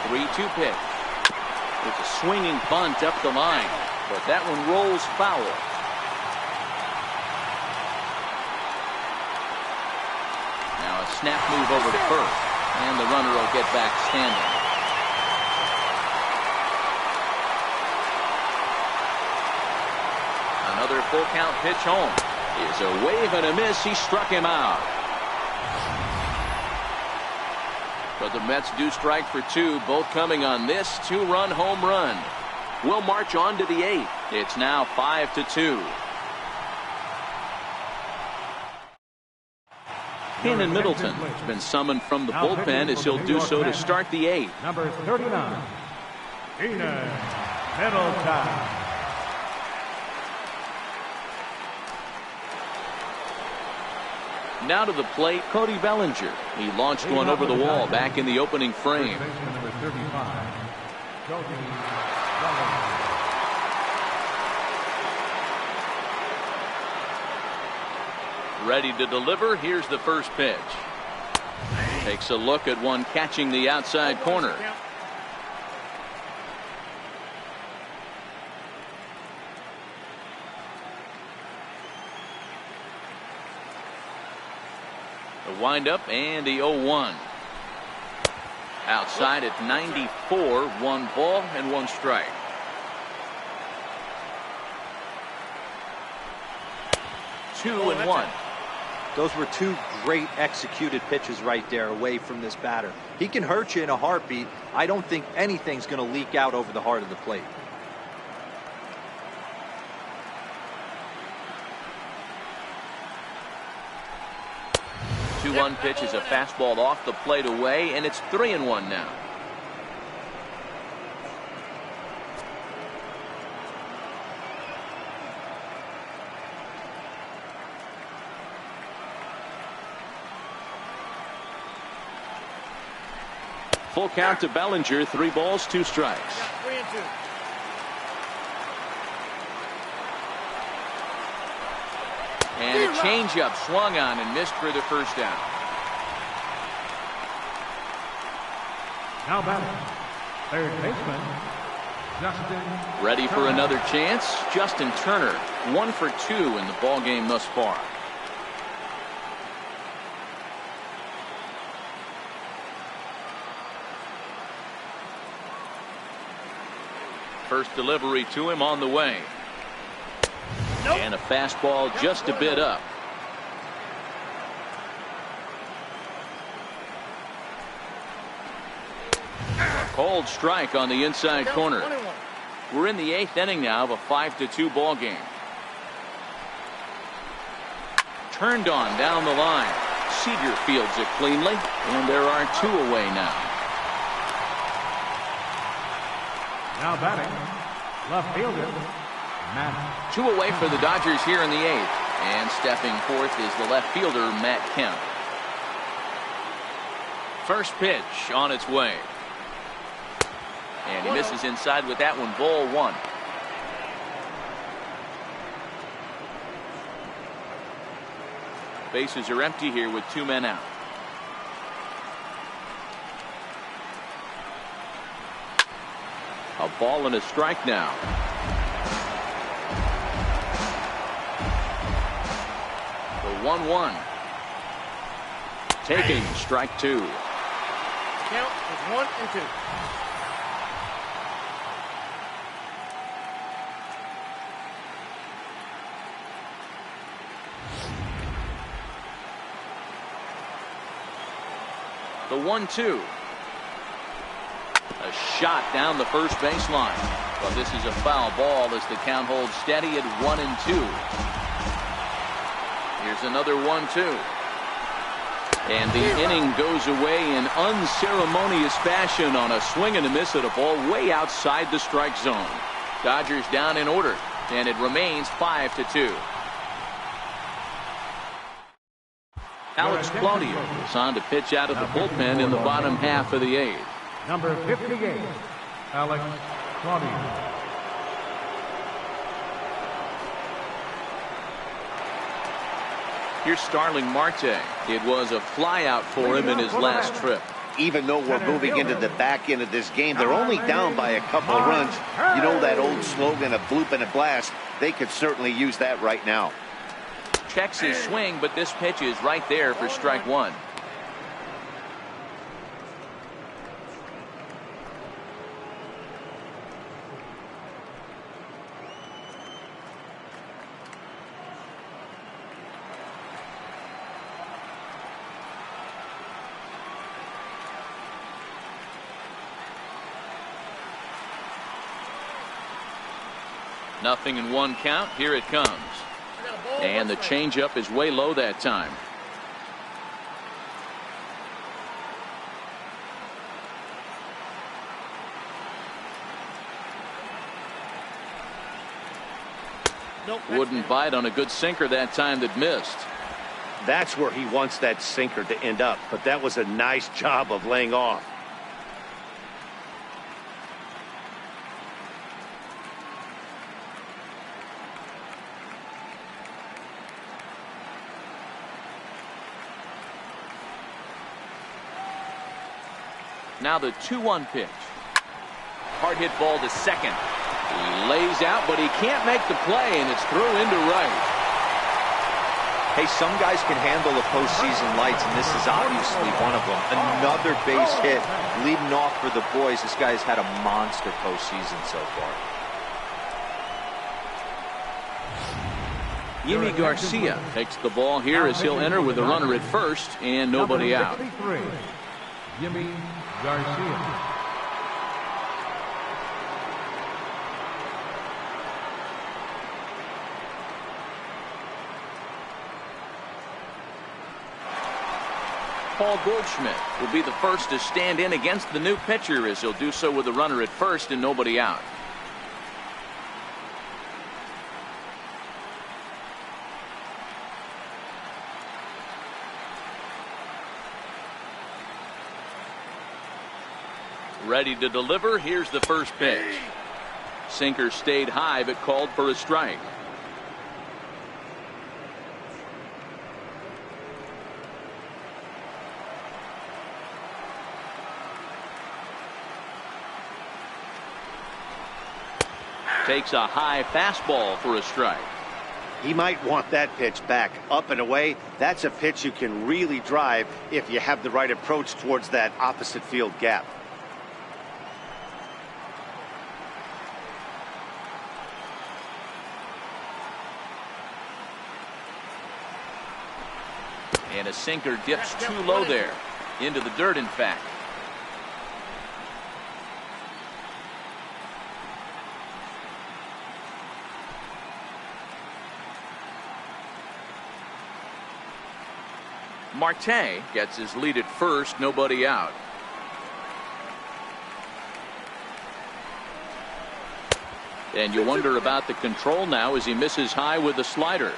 3-2 pitch. It's a swinging bunt up the line, but that one rolls foul. Now a snap move over to first, and the runner will get back standing. Another full count pitch home. Is a wave and a miss. He struck him out. But the Mets do strike for 2, both coming on this 2-run home run. We'll march on to the 8th. It's now 5-2. Cannon Middleton has been summoned from the bullpen as he'll do so to start the 8th. Number 39, Cannon Middleton. Now to the plate, Cody Bellinger. He launched one over the wall back in the opening frame. Number 35, Cody Bellinger. Ready to deliver. Here's the first pitch. Takes a look at one catching the outside corner. The windup and the 0-1. Outside at 94, 1 ball and 1 strike. Two and 1. Those were 2 great executed pitches right there away from this batter. He can hurt you in a heartbeat. I don't think anything's going to leak out over the heart of the plate. 2-1 pitch is a fastball off the plate away, and it's 3-1 now. Full count to Bellinger. 3 balls, 2 strikes. 3-2. And a changeup swung on and missed for the first down. Now batting, third baseman, Justin. Ready for another chance. Justin Turner, 1 for 2 in the ball game thus far. First delivery to him on the way. Nope. And a fastball just a bit up. A cold strike on the inside corner. We're in the 8th inning now of a 5-2 ball game. Turned on down the line. Seager fields it cleanly, and there are 2 away now. Now batting, left fielder, Matt. 2 away for the Dodgers here in the 8th. And stepping forth is the left fielder, Matt Kemp. First pitch on its way. And he misses inside with that one. Ball 1. Bases are empty here with 2 men out. A ball and a strike now. The 1-1. Taking strike 2. Count is 1-2. The 1-2. A shot down the first baseline. But this is a foul ball as the count holds steady at 1-2. Here's another 1-2. And the inning goes away in unceremonious fashion on a swing and a miss at a ball way outside the strike zone. Dodgers down in order, and it remains 5-2. Alex Claudio is on to pitch out of the bullpen in the bottom half of the 8th. Number 58, Alex Claudio. Here's Starling Marte. It was a flyout for him in his last trip. Even though we're moving into the back end of this game, they're only down by a couple of runs. You know that old slogan, a bloop and a blast. They could certainly use that right now. Checks his swing, but this pitch is right there for strike 1. Nothing in 1 count. Here it comes. And the changeup is way low that time. Wouldn't bite on a good sinker that time that missed. That's where he wants that sinker to end up, but that was a nice job of laying off. Now the 2-1 pitch. Hard hit ball to second. He lays out, but he can't make the play, and it's through into right. Hey, some guys can handle the postseason lights, and this is obviously one of them. Another base hit leading off for the boys. This guy's had a monster postseason so far. Yimi Garcia takes the ball here as he'll enter with a runner at first and nobody out. Yimi Garcia. Paul Goldschmidt will be the first to stand in against the new pitcher as he'll do so with a runner at first and nobody out. Ready to deliver. Here's the first pitch. Sinker stayed high but called for a strike. Takes a high fastball for a strike. He might want that pitch back. Up and away, that's a pitch you can really drive if you have the right approach towards that opposite field gap. And a sinker dips too low there. Into the dirt, in fact. Marte gets his lead at first, nobody out. And you wonder about the control now as he misses high with the slider.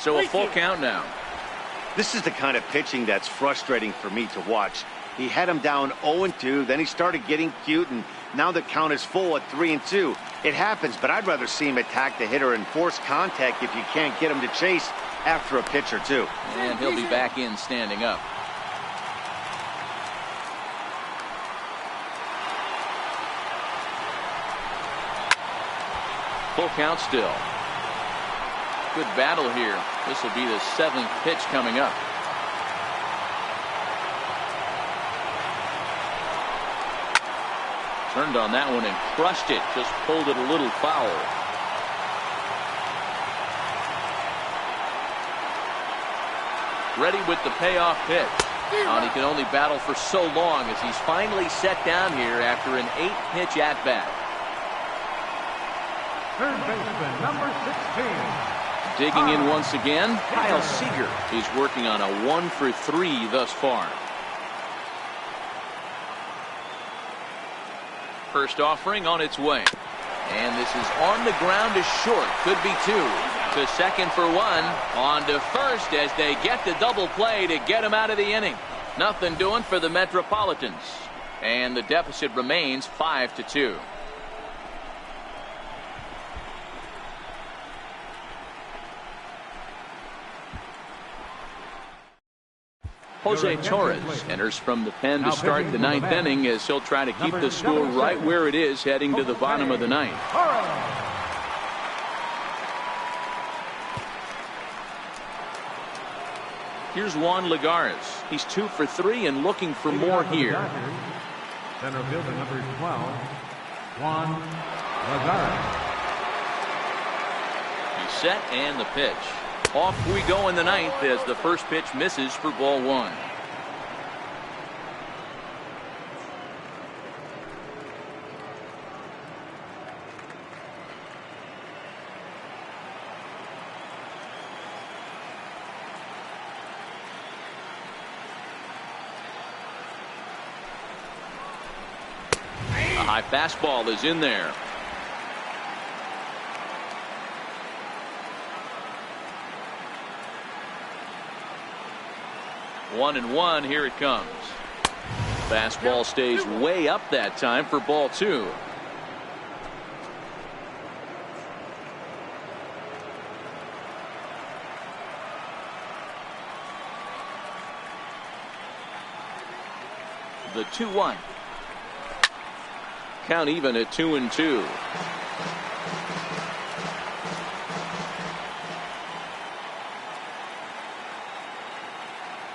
So a full count now. This is the kind of pitching that's frustrating for me to watch. He had him down 0-2, then he started getting cute, and now the count is full at 3-2. It happens, but I'd rather see him attack the hitter and force contact if you can't get him to chase after a pitch or two. And he'll be back in standing up. Full count still. Good battle here. This will be the 7th pitch coming up. Turned on that one and crushed it. Just pulled it a little foul. Ready with the payoff pitch. And he can only battle for so long as he's finally set down here after an 8-pitch at-bat. Third baseman, number 16. Digging in once again, Kyle Seager. He's working on a 1-for-3 thus far. First offering on its way. And this is on the ground to short. Could be 2. To second for 1. On to first as they get the double play to get him out of the inning. Nothing doing for the Metropolitans. And the deficit remains 5-2. Jose Torres enters from the pen to start the 9th inning as he'll try to keep the score right where it is heading to the bottom of the 9th. Here's Juan Lagares. He's 2 for 3 and looking for more here. Center fielder number 12, Juan Lagares. He's set and the pitch. Off we go in the 9th as the first pitch misses for ball 1. A high fastball is in there. One and one, here it comes. Fastball stays way up that time for ball 2. The 2-1. Count even at 2-2.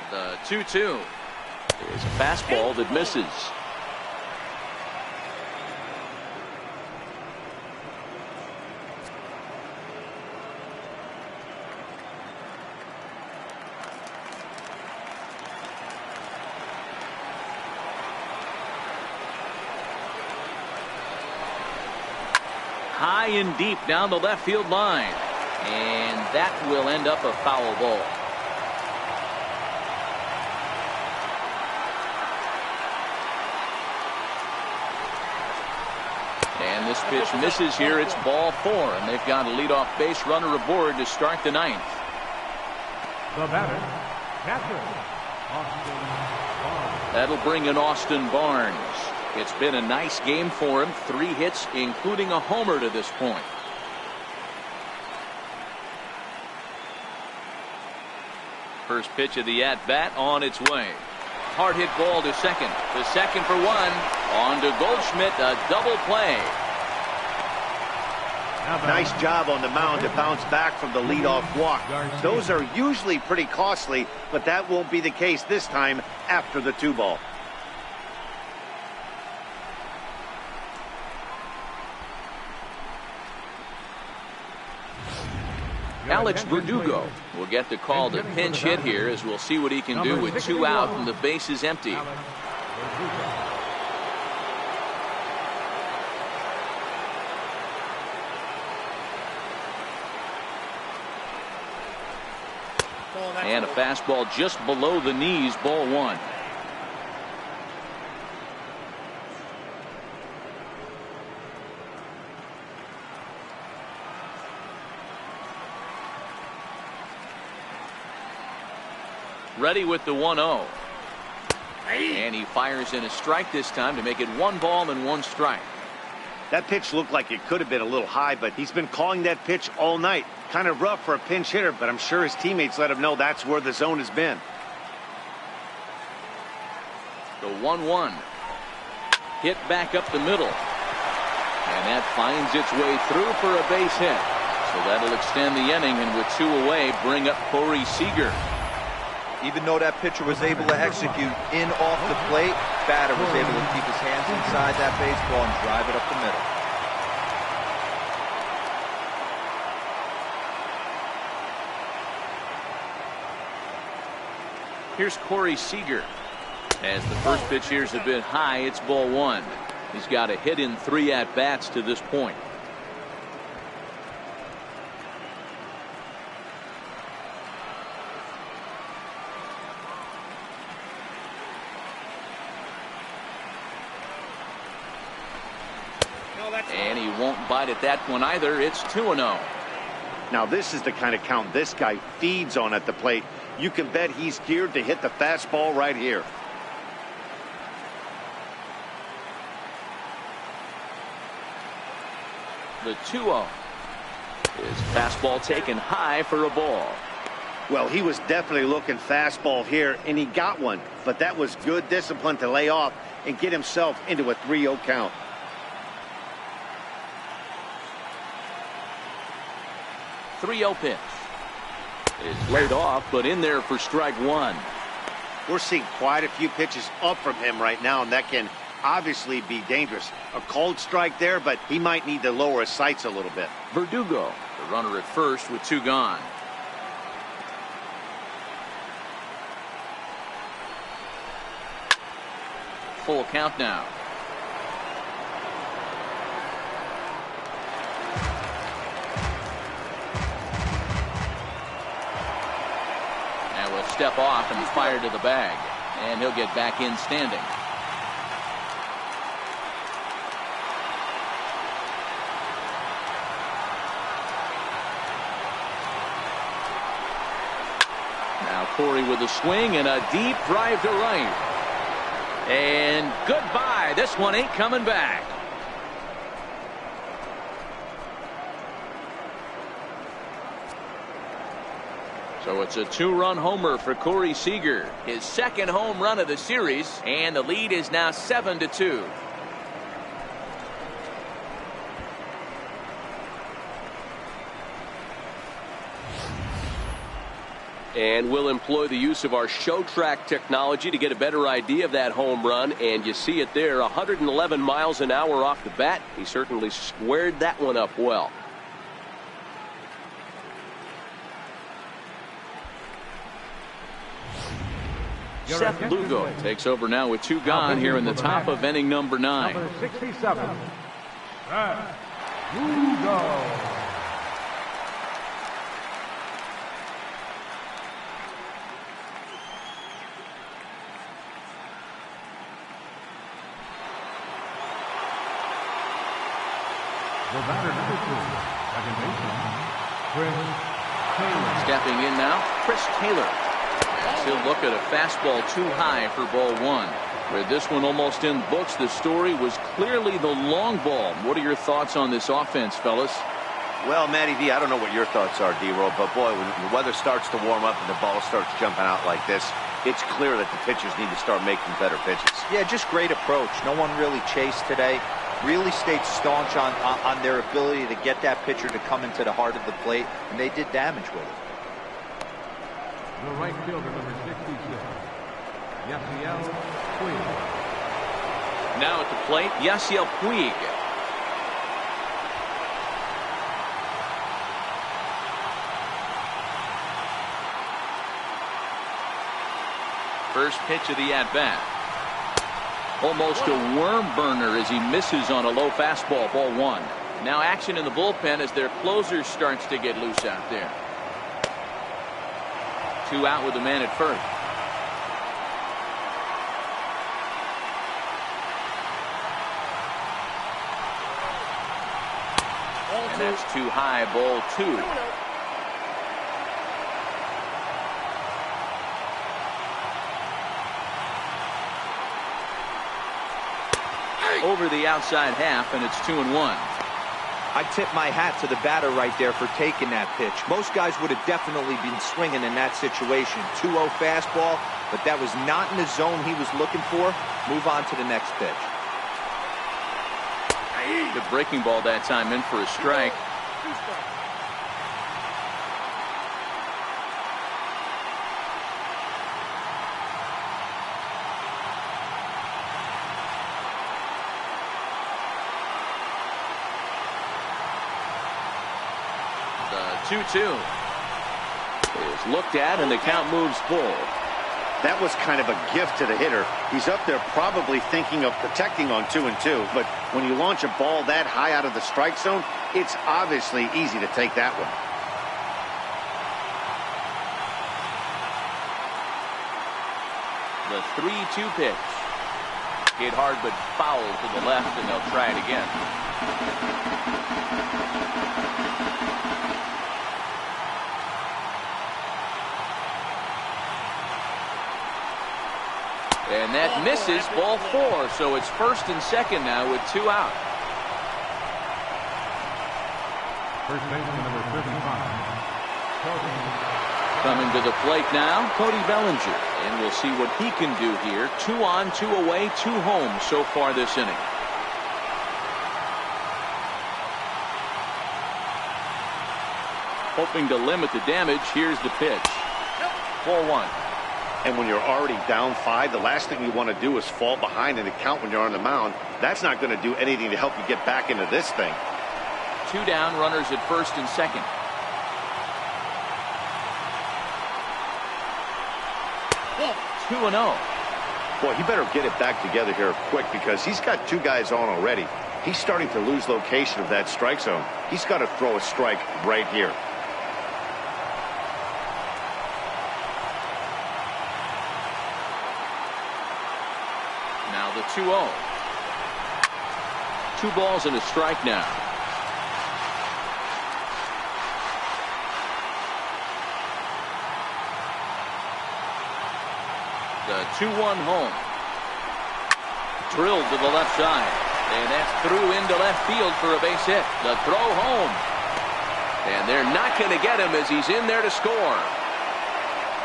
The 2-2 is a fastball that misses. High and deep down the left field line, and that will end up a foul ball. And this pitch misses here. It's ball 4, and they've got a leadoff base runner aboard to start the 9th. The batter, catcher, Austin Barnes. That'll bring in Austin Barnes. It's been a nice game for him. 3 hits, including a homer to this point. First pitch of the at-bat on its way. Hard hit ball to second. The second for 1. On to Goldschmidt. A double play. Nice job on the mound to bounce back from the leadoff walk. Those are usually pretty costly, but that won't be the case this time after the 2-ball. Alex Verdugo will get the call to pinch hit here, as we'll see what he can do with 2 out and the base is empty. And a fastball just below the knees, ball 1. Ready with the 1-0. And he fires in a strike this time to make it 1 ball and 1 strike. That pitch looked like it could have been a little high, but he's been calling that pitch all night. Kind of rough for a pinch hitter, but I'm sure his teammates let him know that's where the zone has been. The 1-1. Hit back up the middle. And that finds its way through for a base hit. So that'll extend the inning, and with 2 away, bring up Corey Seager. Even though that pitcher was able to execute in off the plate, batter was able to keep his hands inside that baseball and drive it up the middle. Here's Corey Seager. As the first pitch here's a bit high, it's ball 1. He's got a hit in 3 at-bats to this point. And he won't bite at that one either. It's 2-0. Now this is the kind of count this guy feeds on at the plate. You can bet he's geared to hit the fastball right here. The 2-0. His fastball taken high for a ball. Well, he was definitely looking fastball here, and he got one. But that was good discipline to lay off and get himself into a 3-0 count. Three-0 pitch is laid off, but in there for strike 1. We're seeing quite a few pitches up from him right now, and that can obviously be dangerous. A cold strike there, but he might need to lower his sights a little bit. Verdugo, the runner at first with 2 gone. Full count now. Step off and fire to the bag, and he'll get back in standing. Now Corey with a swing and a deep drive to right, and goodbye. This one ain't coming back. So it's a 2-run homer for Corey Seager, his 2nd home run of the series, and the lead is now 7-2. And we'll employ the use of our show track technology to get a better idea of that home run, and you see it there, 111 miles an hour off the bat. He certainly squared that one up well. Seth Lugo takes over now with 2 gone here in the top of inning number 9. Number 67, Seth Lugo. The batter number 2, second baseman, Chris Taylor. Stepping in now, Chris Taylor. He'll look at a fastball too high for ball 1. With this one almost in books, the story was clearly the long ball. What are your thoughts on this offense, fellas? Well, Matty V, I don't know what your thoughts are, D-Roll, but boy, when the weather starts to warm up and the ball starts jumping out like this, it's clear that the pitchers need to start making better pitches. Yeah, just great approach. No one really chased today. Really stayed staunch on their ability to get that pitcher to come into the heart of the plate, and they did damage with it. The right fielder, number 66, Yasiel Puig. Now at the plate, Yasiel Puig. First pitch of the at-bat. Almost a worm burner as he misses on a low fastball, ball 1. Now action in the bullpen as their closer starts to get loose out there. 2 out with a man at first. And that's too high, ball 2. Over the outside half, and it's 2-1. I tip my hat to the batter right there for taking that pitch. Most guys would have definitely been swinging in that situation. 2-0 fastball, but that was not in the zone he was looking for. Move on to the next pitch. The breaking ball that time in for a strike. The 2-2 is looked at, and the count moves full. That was kind of a gift to the hitter. He's up there probably thinking of protecting on 2-2, but when you launch a ball that high out of the strike zone, it's obviously easy to take that one. The 3-2 pitch. Hit hard but foul to the left, and they'll try it again. And that misses, ball 4. So it's first and second now with 2 out. First baseman, number 35, Cody. Coming to the plate now, Cody Bellinger. And we'll see what he can do here. 2 on, 2 away, 2 home so far this inning. Hoping to limit the damage. Here's the pitch. 4-1. And when you're already down 5, the last thing you want to do is fall behind in the count when you're on the mound. That's not going to do anything to help you get back into this thing. 2 down, runners at first and second. Yeah. 2-0. Boy, he better get it back together here quick because he's got 2 guys on already. He's starting to lose location of that strike zone. He's got to throw a strike right here. Now the 2-0. 2 balls and a strike now. The 2-1 home. Drilled to the left side. And that's through into left field for a base hit. The throw home. And they're not going to get him as he's in there to score.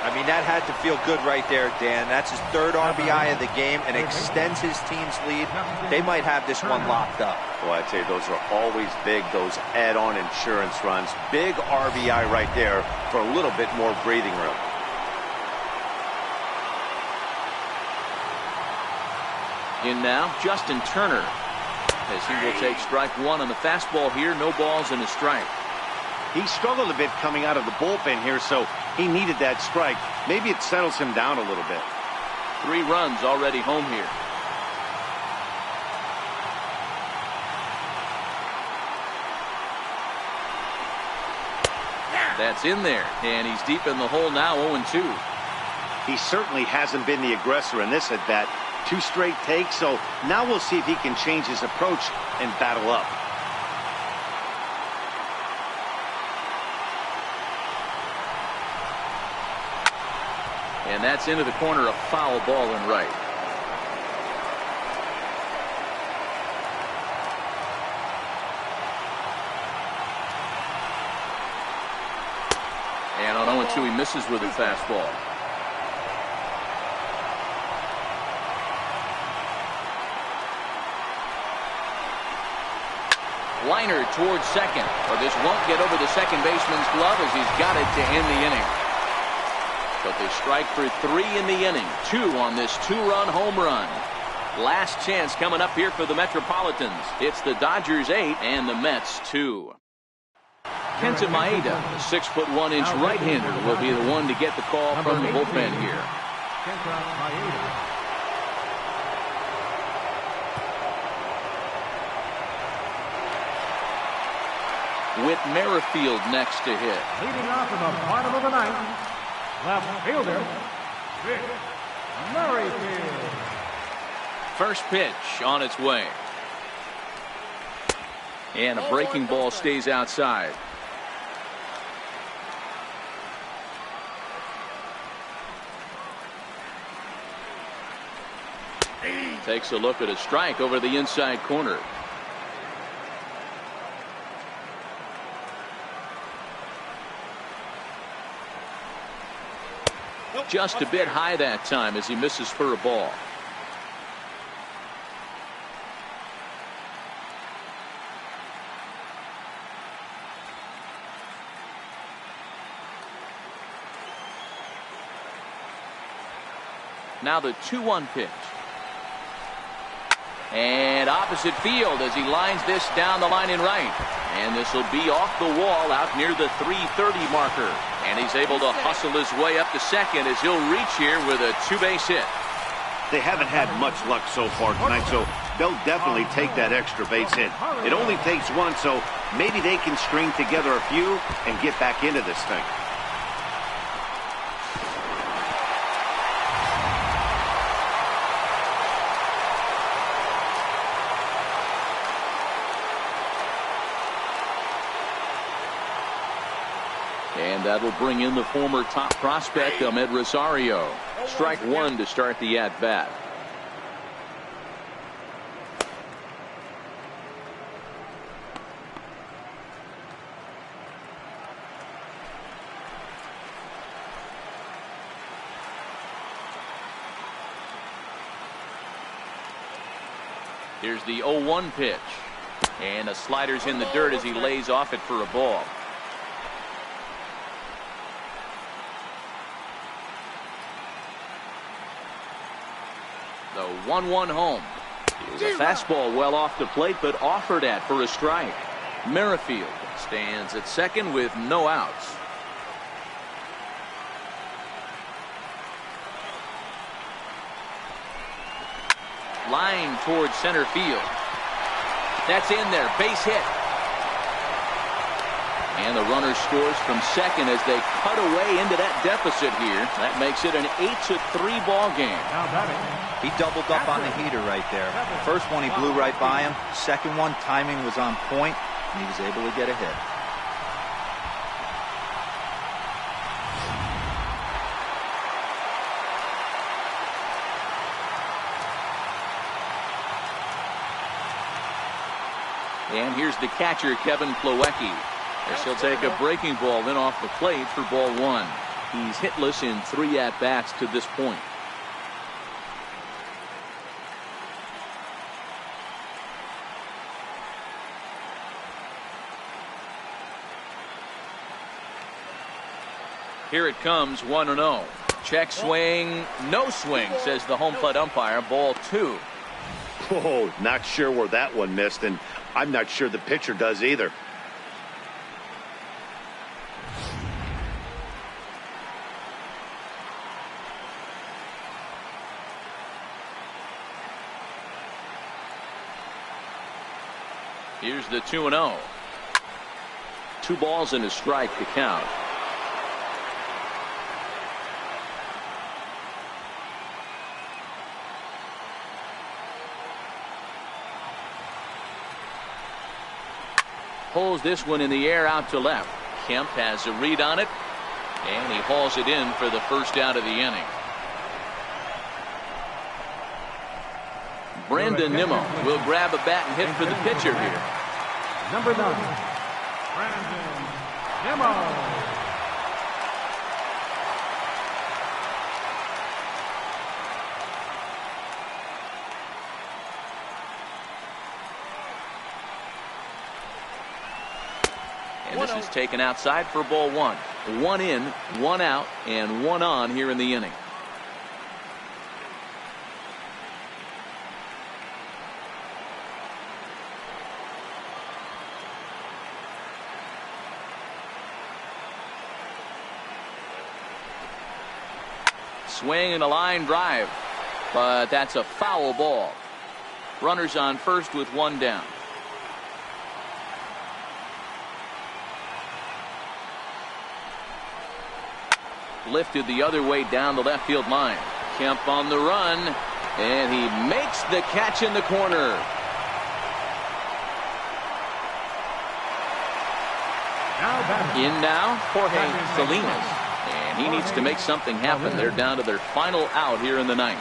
I mean, that had to feel good right there, Dan. That's his 3rd RBI of the game and extends his team's lead. They might have this one locked up. Well, I'd say those are always big, those add-on insurance runs. Big RBI right there for a little bit more breathing room. In now, Justin Turner, as he will take strike 1 on the fastball here. No balls and a strike. He struggled a bit coming out of the bullpen here, so he needed that strike. Maybe it settles him down a little bit. 3 runs already home here. That's in there, and he's deep in the hole now, 0-2. He certainly hasn't been the aggressor in this at-bat. 2 straight takes, so now we'll see if he can change his approach and battle up. And that's into the corner, a foul ball and right. And on 0-2, he misses with a fastball. Liner towards second, but this won't get over the second baseman's glove as he's got it to end the inning. But they strike for 3 in the inning, 2 on this 2-run home run. Last chance coming up here for the Metropolitans. It's the Dodgers 8 and the Mets 2. Kenta Maeda, a 6'1" right-hander, will be the one to get the call from the bullpen here. Kenta Maeda. With Merrifield next to hit. Leading off in the bottom of the ninth, left fielder, Vic Merrifield. First pitch on its way. And a breaking ball stays outside. Takes a look at a strike over the inside corner. Just a bit high that time as he misses for a ball. Now the 2-1 pitch. And opposite field as he lines this down the line in right. And this will be off the wall out near the 330 marker. And he's able to hustle his way up to second as he'll reach here with a 2-base hit. They haven't had much luck so far tonight, so they'll definitely take that extra base hit. It only takes one, so maybe they can string together a few and get back into this thing. And that will bring in the former top prospect, Ahmed Rosario. Strike 1 to start the at-bat. Here's the 0-1 pitch. And a slider's in the dirt as he lays off it for a ball. The 1-1 home. It was a fastball well off the plate, but offered at for a strike. Merrifield stands at second with no outs. Line towards center field. That's in there. Base hit. And the runner scores from second as they cut away into that deficit here. That makes it an 8-3 ball game. Now batting. He doubled up on the heater right there. First one he blew right by him. Second one, timing was on point, and he was able to get a hit. And here's the catcher, Kevin Plawecki. As he'll take a breaking ball in off the plate for ball 1. He's hitless in 3 at-bats to this point. Here it comes, 1-0. Check swing, no swing, says the home plate umpire. Ball 2. Oh, not sure where that one missed, and I'm not sure the pitcher does either. Here's the 2-0. 2 balls and a strike to count. Pulls this one in the air out to left. Kemp has a read on it, and he hauls it in for the first out of the inning. Brandon Nimmo will grab a bat and hit for the pitcher here. Number 9, Brandon Nimmo. And this is taken outside for ball 1. 1 in, 1 out, and 1 on here in the inning. Swing and a line drive, but that's a foul ball. Runners on first with 1 down. Lifted the other way down the left field line. Kemp on the run, and he makes the catch in the corner. In now, Jorge Salinas. And he needs to make something happen. They're down to their final out here in the 9th.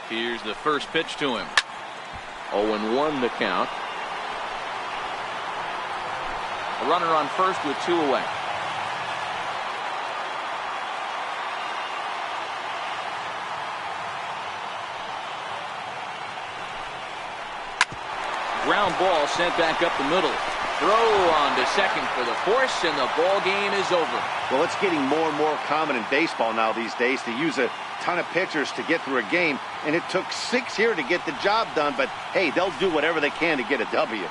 Here's the first pitch to him. 0-1 the count. A runner on first with 2 away. Ground ball sent back up the middle. Throw on to second for the force, and the ball game is over. Well, it's getting more and more common in baseball now these days to use a ton of pitchers to get through a game, and it took 6 here to get the job done, but hey, they'll do whatever they can to get a W.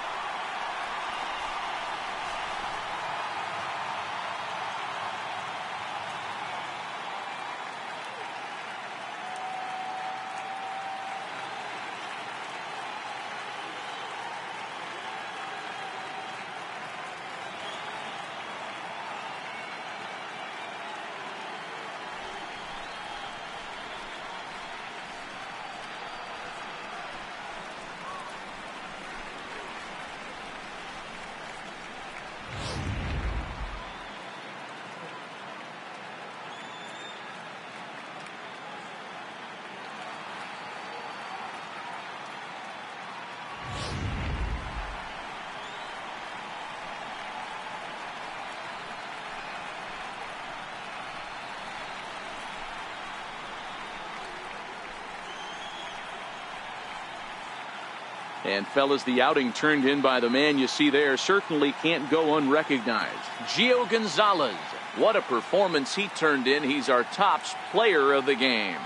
And fellas, the outing turned in by the man you see there certainly can't go unrecognized. Gio Gonzalez. What a performance he turned in. He's our top player of the game.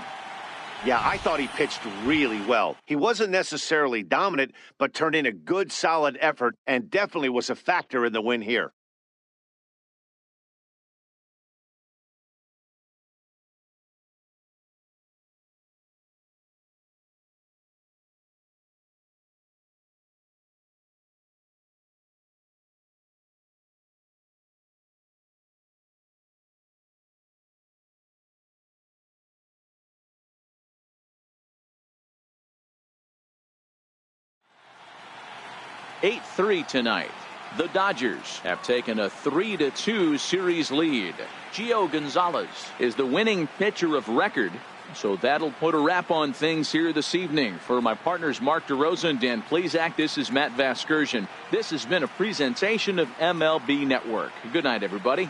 Yeah, I thought he pitched really well. He wasn't necessarily dominant, but turned in a good, solid effort and definitely was a factor in the win here. (8-3) tonight. The Dodgers have taken a 3-2 series lead. Gio Gonzalez is the winning pitcher of record, so that'll put a wrap on things here this evening. For my partners Mark DeRosa and Dan Plesac, this is Matt Vasgersian. This has been a presentation of MLB Network. Good night, everybody.